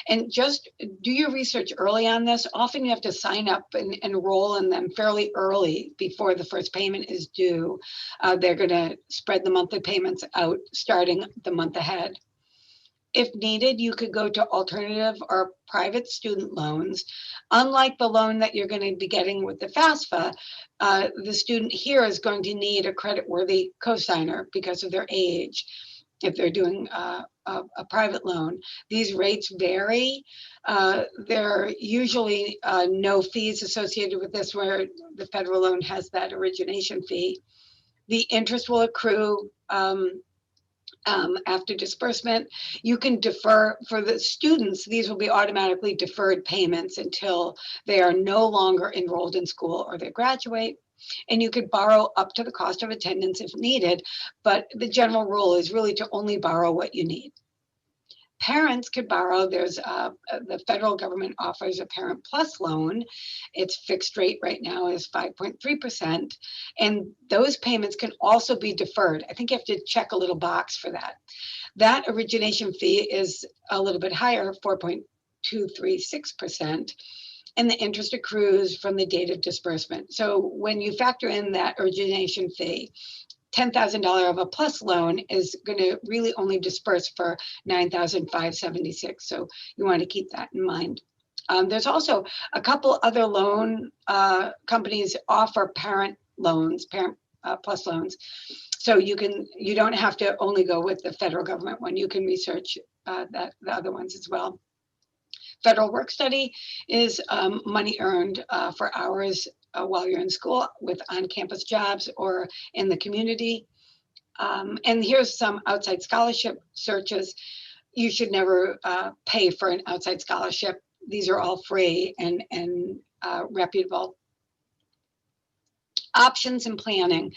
And just do your research early on this. Often you have to sign up and enroll in them fairly early before the first payment is due. They're going to spread the monthly payments out starting the month ahead. If needed, you could go to alternative or private student loans. Unlike the loan that you're going to be getting with the FAFSA, the student here is going to need a creditworthy cosigner because of their age if they're doing a private loan. These rates vary. There are usually no fees associated with this, where the federal loan has that origination fee. The interest will accrue after disbursement. You can defer for the students. These will be automatically deferred payments until they are no longer enrolled in school or they graduate. And you could borrow up to the cost of attendance if needed, but the general rule is really to only borrow what you need. Parents could borrow. There's the federal government offers a Parent Plus loan. Its fixed rate right now is 5.3%. And those payments can also be deferred. I think you have to check a little box for that. That origination fee is a little bit higher, 4.236%. And the interest accrues from the date of disbursement. So when you factor in that origination fee, $10,000 of a plus loan is going to really only disperse for $9,576. So you want to keep that in mind. There's also a couple other loan companies offer parent loans, parent plus loans. So you don't have to only go with the federal government one. You can research the other ones as well. Federal work study is money earned for hours while you're in school with on-campus jobs or in the community. And here's some outside scholarship searches. You should never pay for an outside scholarship. These are all free and reputable. Options and planning.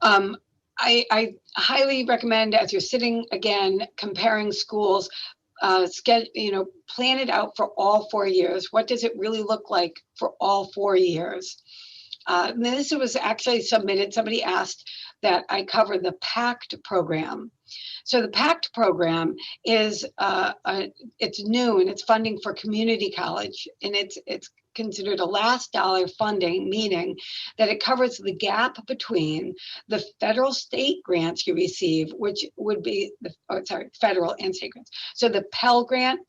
I highly recommend, as you're sitting again comparing schools, plan it out for all 4 years. What does it really look like for all 4 years? And this was actually submitted. Somebody asked that I cover the PACT program. So the PACT program is it's new and it's funding for community college, and it's considered a last dollar funding, meaning that it covers the gap between the federal state grants you receive, which would be federal and state grants. So the Pell Grant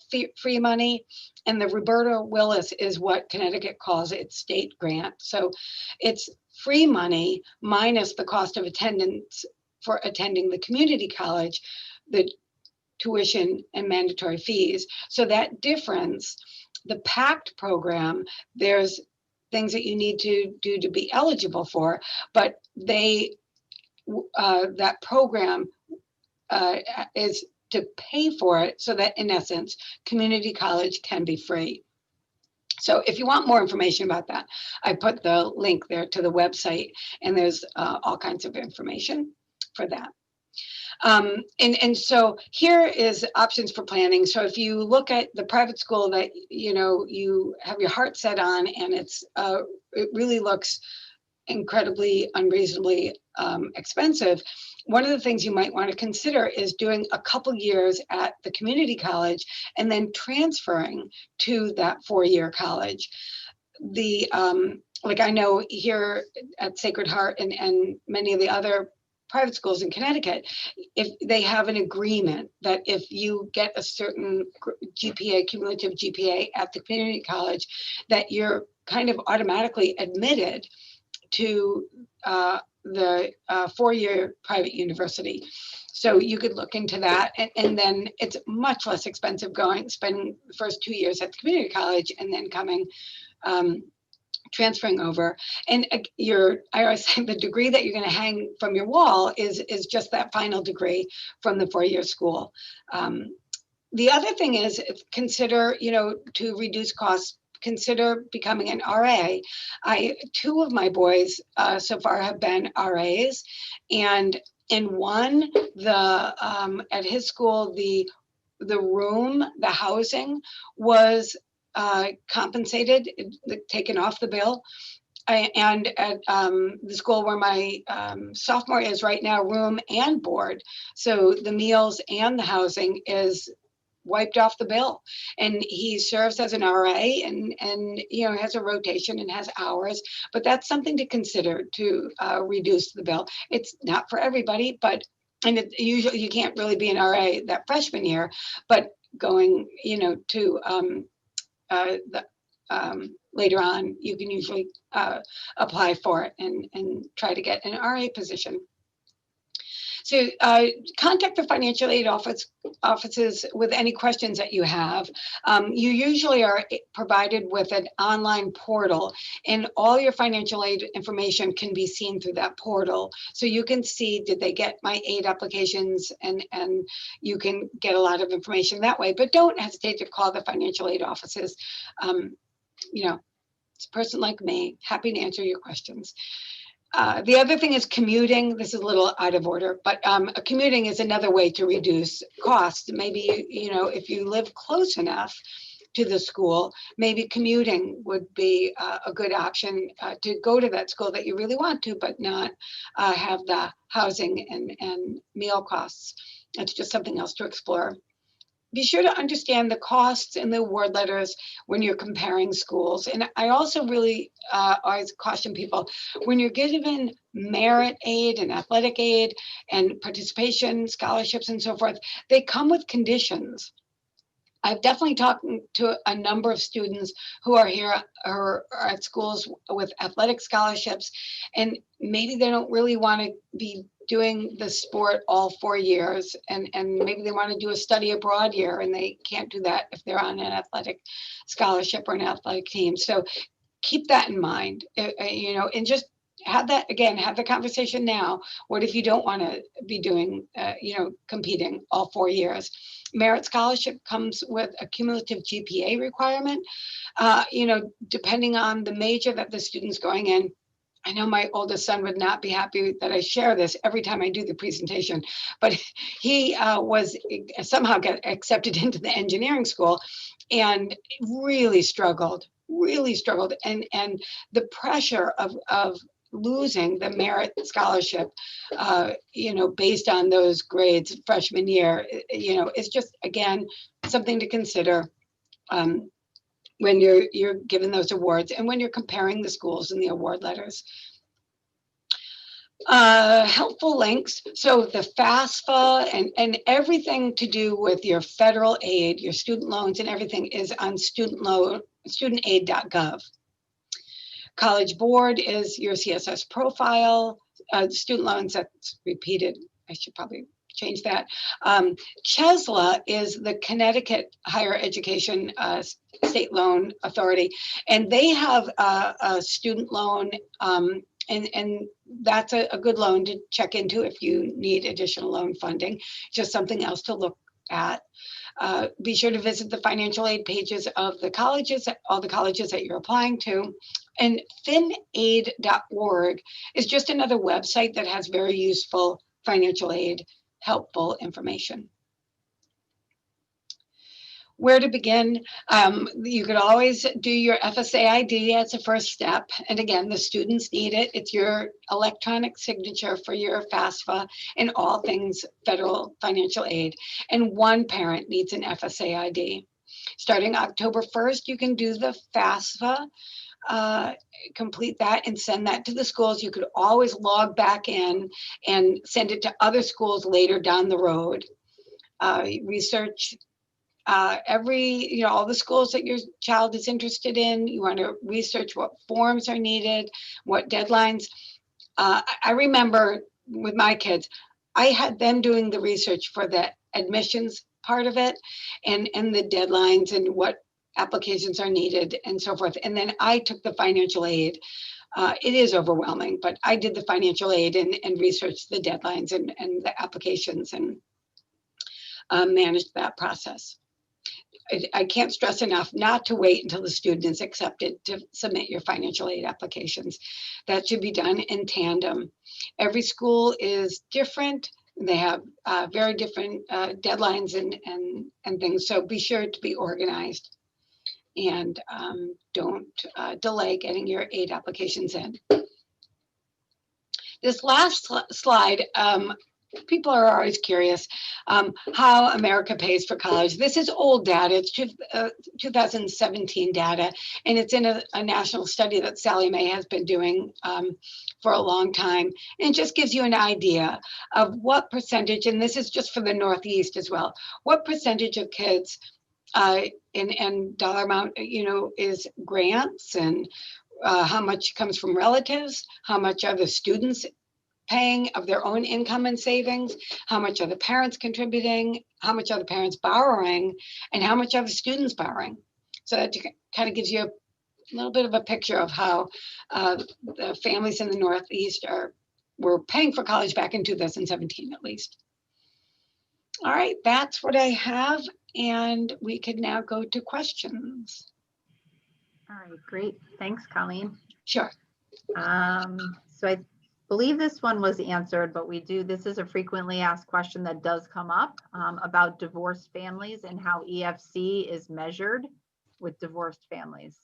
free money and the Roberta Willis is what Connecticut calls its state grant. So it's free money minus the cost of attendance for attending the community college, the tuition and mandatory fees. So that difference, the PACT program, there's things that you need to do to be eligible for, but that program is to pay for it so that in essence, community college can be free. So if you want more information about that, I put the link there to the website, and there's all kinds of information for that. And so here is options for planning. So if you look at the private school that, you have your heart set on, and it really looks incredibly unreasonably expensive, one of the things you might want to consider is doing a couple years at the community college and then transferring to that 4-year college. Like I know here at Sacred Heart and many of the other private schools in Connecticut, if they have an agreement that if you get a certain GPA, cumulative GPA at the community college, that you're kind of automatically admitted to the 4-year private university. So you could look into that, and then it's much less expensive spending the first 2 years at the community college and then coming transferring over. And I always say the degree that you're going to hang from your wall is just that final degree from the 4-year school. The other thing is consider, to reduce costs, consider becoming an RA. 2 of my boys so far have been RAs, and in one, at his school, the room, the housing was compensated, taken off the bill. And at the school where my sophomore is right now, room and board. So the meals and the housing is wiped off the bill. And he serves as an RA and has a rotation and has hours, but that's something to consider to reduce the bill. It's not for everybody, and usually you can't really be an RA that freshman year, but going, to later on, you can usually apply for it and try to get an RA position. So contact the financial aid offices with any questions that you have. You usually are provided with an online portal, and all your financial aid information can be seen through that portal. So you can see, did they get my aid applications, and you can get a lot of information that way. But don't hesitate to call the financial aid offices. It's a person like me, happy to answer your questions. The other thing is commuting. This is a little out of order, but commuting is another way to reduce costs. Maybe, if you live close enough to the school, maybe commuting would be a good option to go to that school that you really want to, but not have the housing and meal costs. It's just something else to explore. Be sure to understand the costs in the award letters when you're comparing schools. And I also really always caution people, when you're given merit aid and athletic aid and participation scholarships and so forth, they come with conditions. I've definitely talked to a number of students who are here or are at schools with athletic scholarships, and maybe they don't really want to be doing the sport all 4 years, and maybe they want to do a study abroad year, and they can't do that if they're on an athletic scholarship or an athletic team. So keep that in mind, and just have the conversation now. What if you don't want to be doing, competing all 4 years? Merit scholarship comes with a cumulative GPA requirement, depending on the major that the student's going in. I know my oldest son would not be happy that I share this every time I do the presentation, but he was somehow got accepted into the engineering school and really struggled. And the pressure of losing the merit scholarship, based on those grades freshman year, is just, again, something to consider when you're given those awards and when you're comparing the schools in the award letters. Helpful links. So the FAFSA and everything to do with your federal aid, your student loans and everything is on studentaid.gov. College Board is your CSS profile. Student loans, that's repeated. I should probably change that. CHESLA is the Connecticut Higher Education State Loan Authority, and they have a student loan, and that's a good loan to check into if you need additional loan funding. Just something else to look at. Be sure to visit the financial aid pages of the colleges, all the colleges that you're applying to. And finaid.org is just another website that has very useful financial aid helpful information. Where to begin? You could always do your FSA ID as a first step. And again, the students need it. It's your electronic signature for your FAFSA and all things federal financial aid. And one parent needs an FSA ID. Starting October 1st, you can do the FAFSA, complete that and send that to the schools. You could always log back in and send it to other schools later down the road. Research all the schools that your child is interested in. You want to research what forms are needed, what deadlines. I remember with my kids, I had them doing the research for the admissions part of it and the deadlines and what applications are needed and so forth. And then I took the financial aid. It is overwhelming, but I did the financial aid and researched the deadlines and the applications and managed that process. I can't stress enough not to wait until the student is accepted to submit your financial aid applications. That should be done in tandem. Every school is different. They have very different deadlines and things. So be sure to be organized and don't delay getting your aid applications in. This last slide, people are always curious how America pays for college. This is old data. It's 2017 data, and it's in a national study that Sally Mae has been doing for a long time. And it just gives you an idea of what percentage, and this is just for the Northeast as well, what percentage of kids and dollar amount, is grants, and how much comes from relatives, how much are the students paying of their own income and savings, how much are the parents contributing, how much are the parents borrowing, and how much are the students borrowing. So that kind of gives you a little bit of a picture of how the families in the Northeast were paying for college back in 2017 at least. All right, that's what I have, and we can now go to questions. All right, great. Thanks, Colleen. Sure. So I believe this one was answered, but this is a frequently asked question that does come up about divorced families and how EFC is measured with divorced families.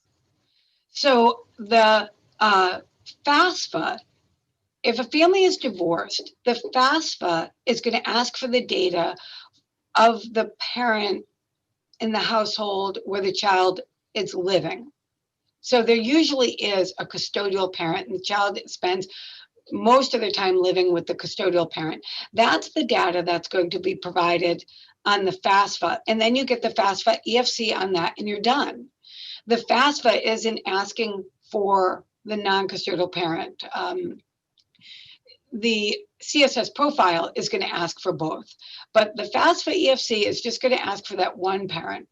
So the FAFSA, if a family is divorced, the FAFSA is going to ask for the data of the parent in the household where the child is living. So there usually is a custodial parent, and the child spends most of their time living with the custodial parent. That's the data that's going to be provided on the FAFSA. And then you get the FAFSA EFC on that, and you're done. The FAFSA isn't asking for the non-custodial parent. The CSS profile is going to ask for both, but the FAFSA EFC is just going to ask for that one parent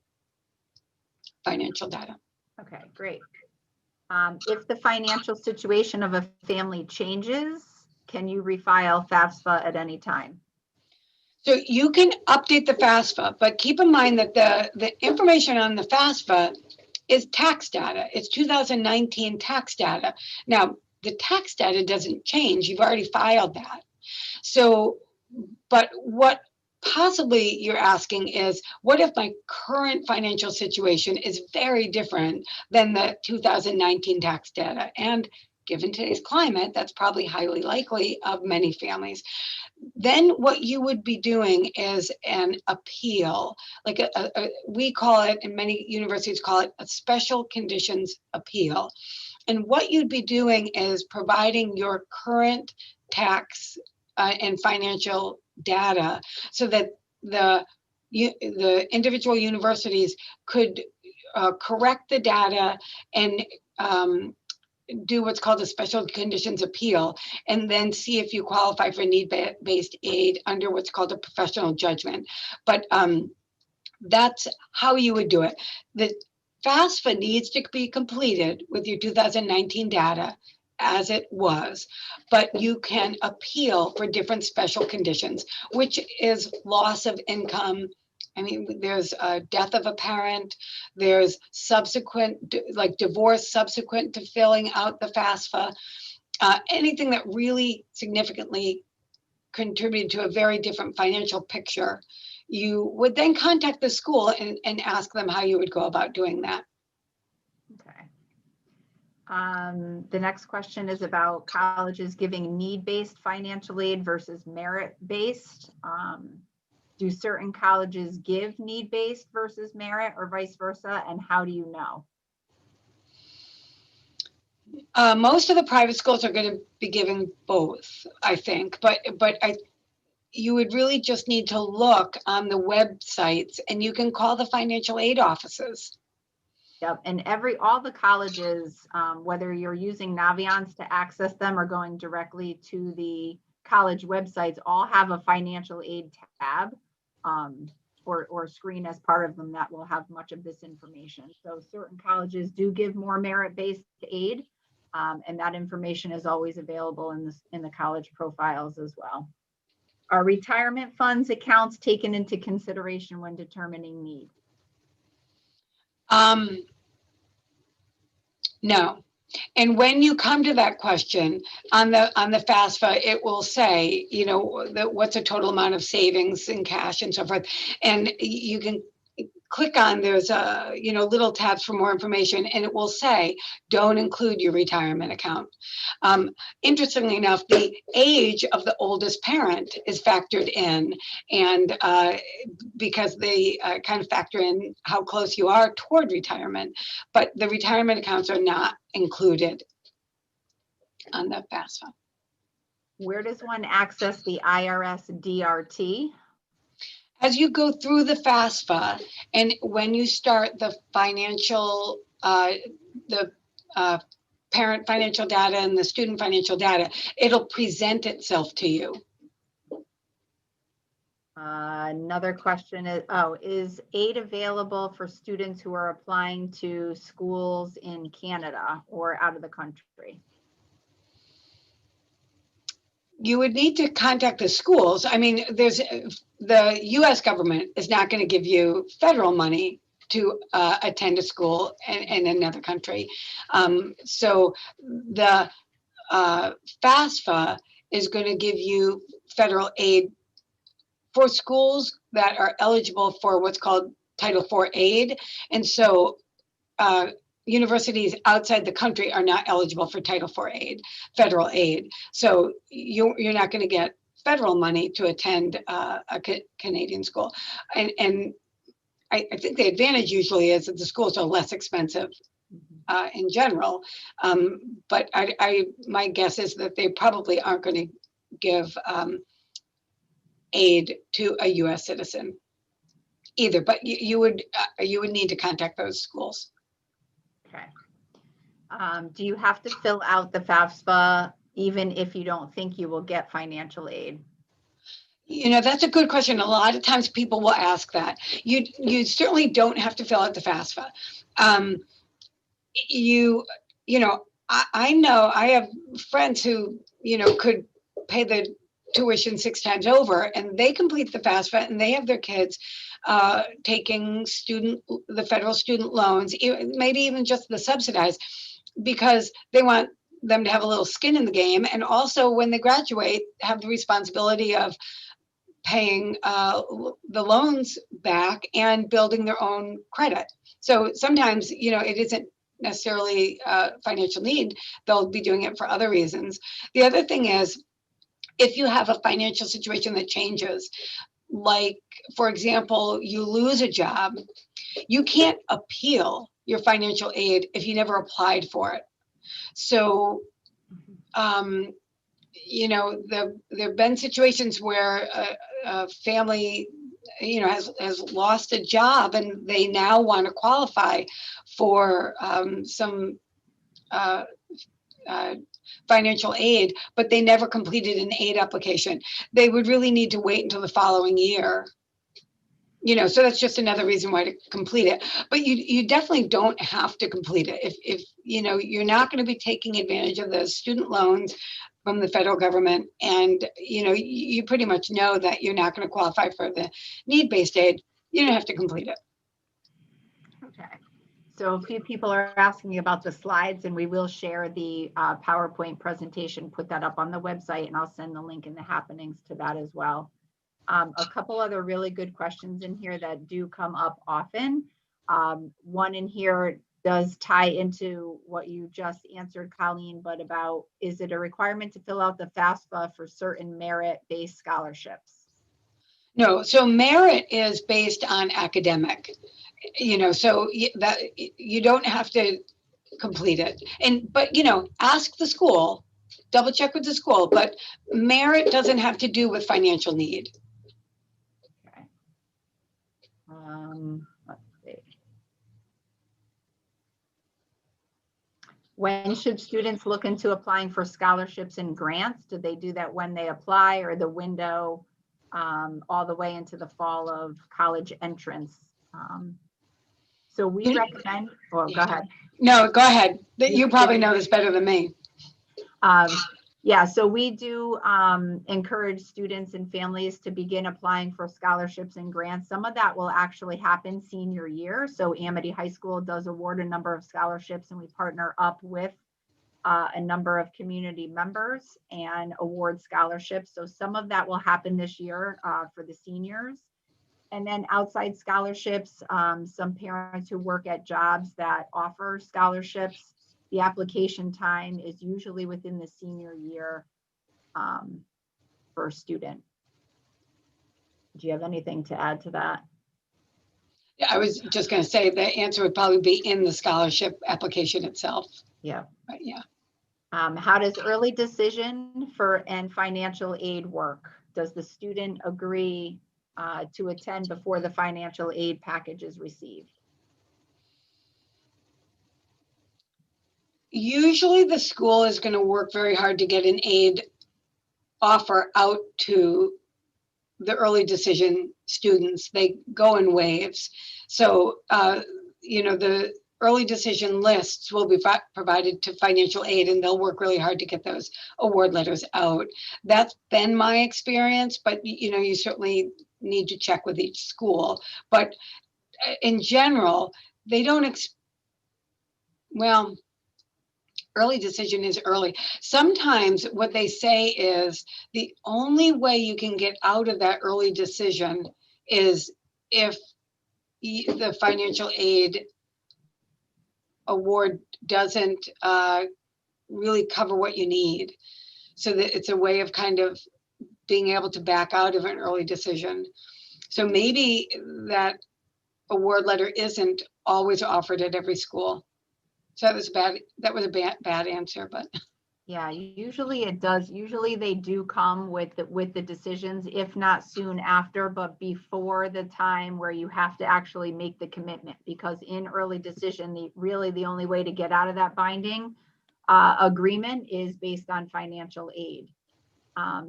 financial data. Okay, great. If the financial situation of a family changes, can you refile FAFSA at any time? So you can update the FAFSA, but keep in mind that the information on the FAFSA is tax data. It's 2019 tax data. Now, the tax data doesn't change. You've already filed that. So, but what possibly you're asking is, what if my current financial situation is very different than the 2019 tax data? And given today's climate, that's probably highly likely of many families. Then what you would be doing is an appeal, like we call it, and many universities call it, a special conditions appeal. And what you'd be doing is providing your current tax and financial data so that the individual universities could correct the data and do what's called a special conditions appeal, and then see if you qualify for need-based aid under what's called a professional judgment. But that's how you would do it. The FAFSA needs to be completed with your 2019 data as it was, but you can appeal for different special conditions, which is loss of income. I mean, there's a death of a parent, there's subsequent, like divorce subsequent to filling out the FAFSA, anything that really significantly contributed to a very different financial picture, you would then contact the school and ask them how you would go about doing that. Okay. The next question is about colleges giving need-based financial aid versus merit-based. Do certain colleges give need-based versus merit or vice versa? And how do you know? Most of the private schools are going to be giving both, I think, but you would really just need to look on the websites, and you can call the financial aid offices. Yep, and all the colleges, whether you're using Naviance to access them or going directly to the college websites, all have a financial aid tab or screen as part of them that will have much of this information. So certain colleges do give more merit-based aid, and that information is always available in the college profiles as well. Are retirement funds accounts taken into consideration when determining need? No. And when you come to that question on the FAFSA, it will say, you know, what's the total amount of savings in cash and so forth. And you can click on, there's a, you know, little tabs for more information, and it will say, don't include your retirement account. Interestingly enough, the age of the oldest parent is factored in, and because they kind of factor in how close you are toward retirement, but the retirement accounts are not included on the FAFSA. Where does one access the IRS DRT? As you go through the FAFSA, and when you start the financial, parent financial data and the student financial data, it'll present itself to you. Another question is aid available for students who are applying to schools in Canada or out of the country? You would need to contact the schools. I mean, the US government is not going to give you federal money to attend a school in another country. So the FAFSA is going to give you federal aid for schools that are eligible for what's called Title IV aid. And so universities outside the country are not eligible for Title IV aid, federal aid. So you're not going to get federal money to attend a Canadian school. And I think the advantage usually is that the schools are less expensive in general. But my guess is that they probably aren't going to give aid to a US citizen either, but you would need to contact those schools. Okay. Do you have to fill out the FAFSA even if you don't think you will get financial aid? You know, that's a good question. A lot of times people will ask that. You certainly don't have to fill out the FAFSA. You know, I know I have friends who, you know, could pay the tuition 6 times over, and they complete the FAFSA, and they have their kids taking the federal student loans, maybe even just the subsidized, because they want them to have a little skin in the game, and also when they graduate, have the responsibility of paying the loans back and building their own credit. So sometimes, you know, it isn't necessarily financial need. They'll be doing it for other reasons. The other thing is, if you have a financial situation that changes, like, for example, you lose a job, you can't appeal your financial aid if you never applied for it. So, you know, there have been situations where a family, you know, has lost a job, and they now want to qualify for some financial aid, but they never completed an aid application. They would really need to wait until the following year. You know, so that's just another reason why to complete it. But you definitely don't have to complete it. If you know, you're not going to be taking advantage of the student loans from the federal government, and you know, you pretty much know that you're not going to qualify for the need-based aid, you don't have to complete it. Okay. So a few people are asking about the slides, and we will share the PowerPoint presentation, put that up on the website, and I'll send the link in the happenings to that as well. A couple other really good questions in here that do come up often. One in here does tie into what you just answered, Colleen, but about, is it a requirement to fill out the FAFSA for certain merit-based scholarships? No, so merit is based on academic, so that you don't have to complete it. But ask the school, double check with the school, but merit doesn't have to do with financial need. Okay. Let's see. When should students look into applying for scholarships and grants? Do they do that when they apply, or the window all the way into the fall of college entrance? So we recommend, well, go ahead. No, go ahead. You probably know this better than me. Yeah, so we do encourage students and families to begin applying for scholarships and grants. Some of that will actually happen senior year. So Amity High School does award a number of scholarships, and we partner up with a number of community members and award scholarships. So some of that will happen this year for the seniors. And then outside scholarships, some parents who work at jobs that offer scholarships, the application time is usually within the senior year for a student. Do you have anything to add to that? Yeah, I was just going to say the answer would probably be in the scholarship application itself. Yeah. But yeah. How does early decision and financial aid work? Does the student agree to attend before the financial aid package is received? Usually the school is going to work very hard to get an aid offer out to the early decision students. They go in waves. So, the early decision lists will be provided to financial aid, and they'll work really hard to get those award letters out. That's been my experience, but you certainly need to check with each school. But in general, they don't, early decision is early. Sometimes what they say is the only way you can get out of that early decision is if the financial aid award doesn't really cover what you need. So that it's a way of kind of being able to back out of an early decision. So maybe that award letter isn't always offered at every school. So that was a bad answer, but. Yeah, usually it does. Usually they do come with the decisions, if not soon after, but before the time where you have to actually make the commitment, because in early decision, really the only way to get out of that binding agreement is based on financial aid.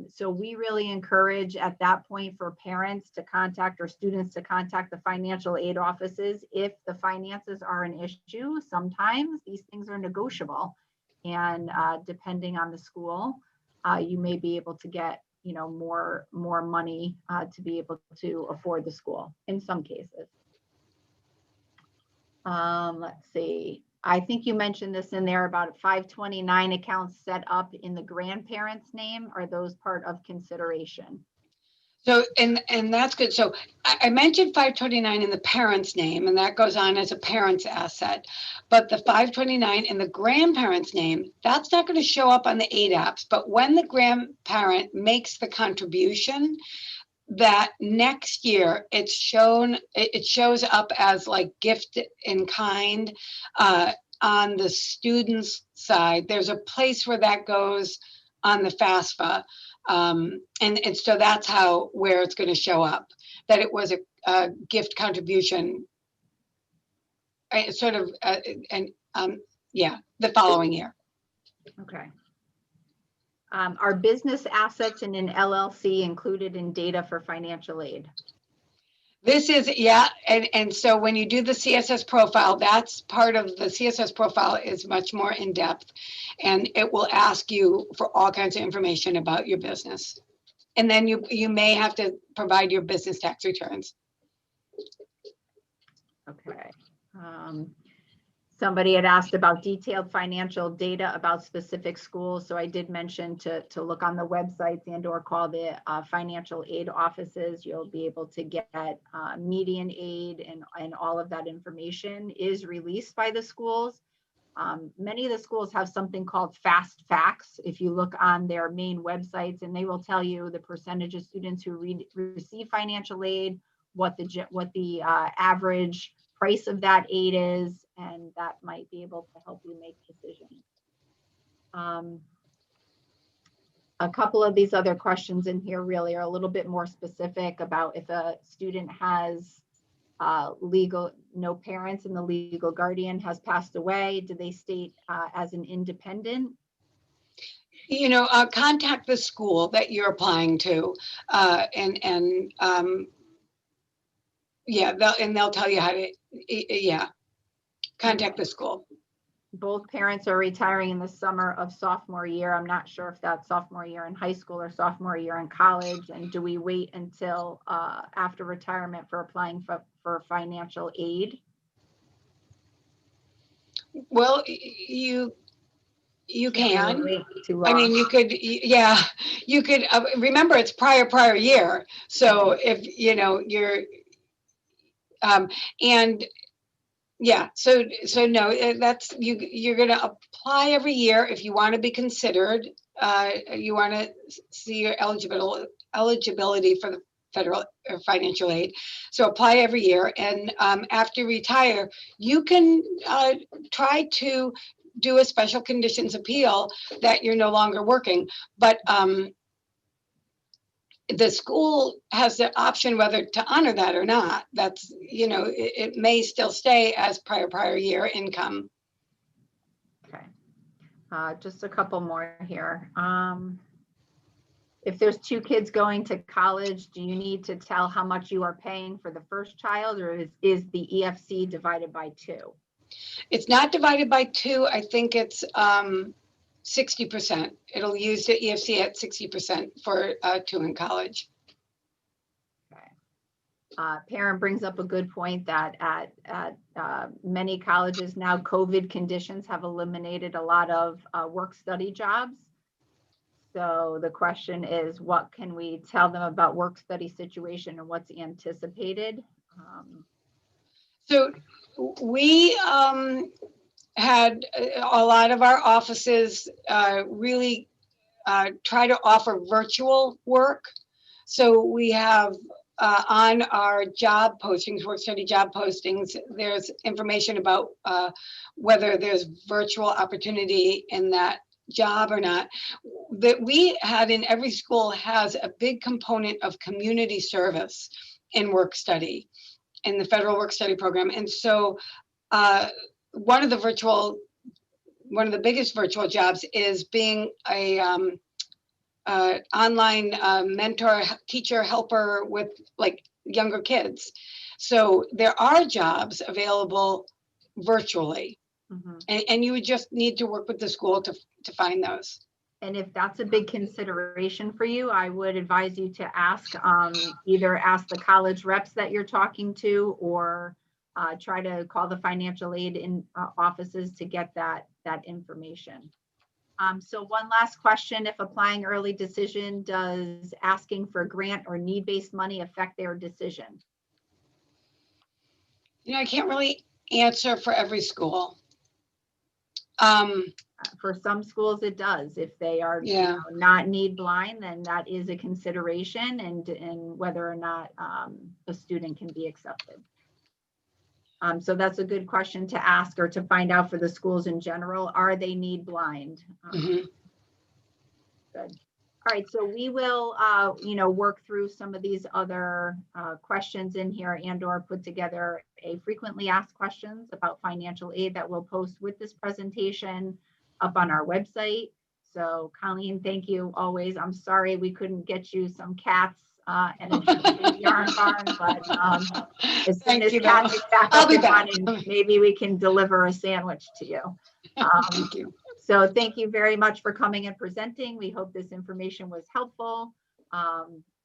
So we really encourage at that point for parents to contact, or students to contact, the financial aid offices if the finances are an issue. Sometimes these things are negotiable, and depending on the school, you may be able to get more money to be able to afford the school in some cases. Let's see. I think you mentioned this in there about 529 accounts set up in the grandparents' name. Are those part of consideration? So, and that's good. So I mentioned 529 in the parent's name, and that goes on as a parent's asset. But the 529 in the grandparent's name, that's not going to show up on the aid apps. But when the grandparent makes the contribution, that next year it shows up as like gift in kind on the student's side. There's a place where that goes on the FAFSA, and so that's where it's going to show up, that it was a gift contribution, sort of, the following year. Okay. Are business assets in an LLC included in data for financial aid? This is, yeah, and so when you do the CSS profile, that's part of the CSS profile is much more in depth, and it will ask you for all kinds of information about your business. And then you may have to provide your business tax returns. Okay. Somebody had asked about detailed financial data about specific schools. So I did mention to look on the websites and or call the financial aid offices. You'll be able to get median aid, and all of that information is released by the schools. Many of the schools have something called fast facts. If you look on their main websites, and they will tell you the percentage of students who receive financial aid, what the average price of that aid is, and that might be able to help you make decisions. A couple of these other questions in here really are a little bit more specific about if a student has no parents and the legal guardian has passed away, do they state as an independent? Contact the school that you're applying to, they'll tell you how to, contact the school. Both parents are retiring in the summer of sophomore year. I'm not sure if that's sophomore year in high school or sophomore year in college. And do we wait until after retirement for applying for financial aid? Well, you can. Wait too I long. mean, you could, remember it's prior year. So if, you're, so no, that's, you're going to apply every year if you want to be considered, you want to see your eligibility for the federal or financial aid. So apply every year. And after you retire, you can try to do a special conditions appeal that you're no longer working. But the school has the option whether to honor that or not. That's, it may still stay as prior year income. Okay. Just a couple more here. If there's two kids going to college, do you need to tell how much you are paying for the first child, or is the EFC divided by 2? It's not divided by 2. I think it's 60%. It'll use the EFC at 60% for 2 in college. Okay. Parent brings up a good point that at many colleges now, COVID conditions have eliminated a lot of work-study jobs. So the question is, what can we tell them about work-study situation and what's anticipated? So we had a lot of our offices really try to offer virtual work. So we have on our job postings, work study job postings, there's information about whether there's virtual opportunity in that job or not. That we had in every school has a big component of community service in work study, in the federal work study program. And so one of the biggest virtual jobs is being a online mentor, teacher, helper with like younger kids. So there are jobs available virtually. Mm-hmm. And you would just need to work with the school to find those. And if that's a big consideration for you, I would advise you to ask, either ask the college reps that you're talking to, or try to call the financial aid in offices to get that information. So one last question: if applying early decision, does asking for grant or need-based money affect their decision? I can't really answer for every school. For some schools, it does. If they are not need blind, then that is a consideration, and whether or not a student can be accepted. So that's a good question to ask, or to find out for the schools in general. Are they need blind? Good. All right, so we will, work through some of these other questions in here, and/or put together a frequently asked questions about financial aid that we'll post with this presentation up on our website. So Colleen, thank you always. I'm sorry we couldn't get you some cats and a yarn barn, but as soon as cats is back up and running, maybe we can deliver a sandwich to you. Thank you. So thank you very much for coming and presenting. We hope this information was helpful.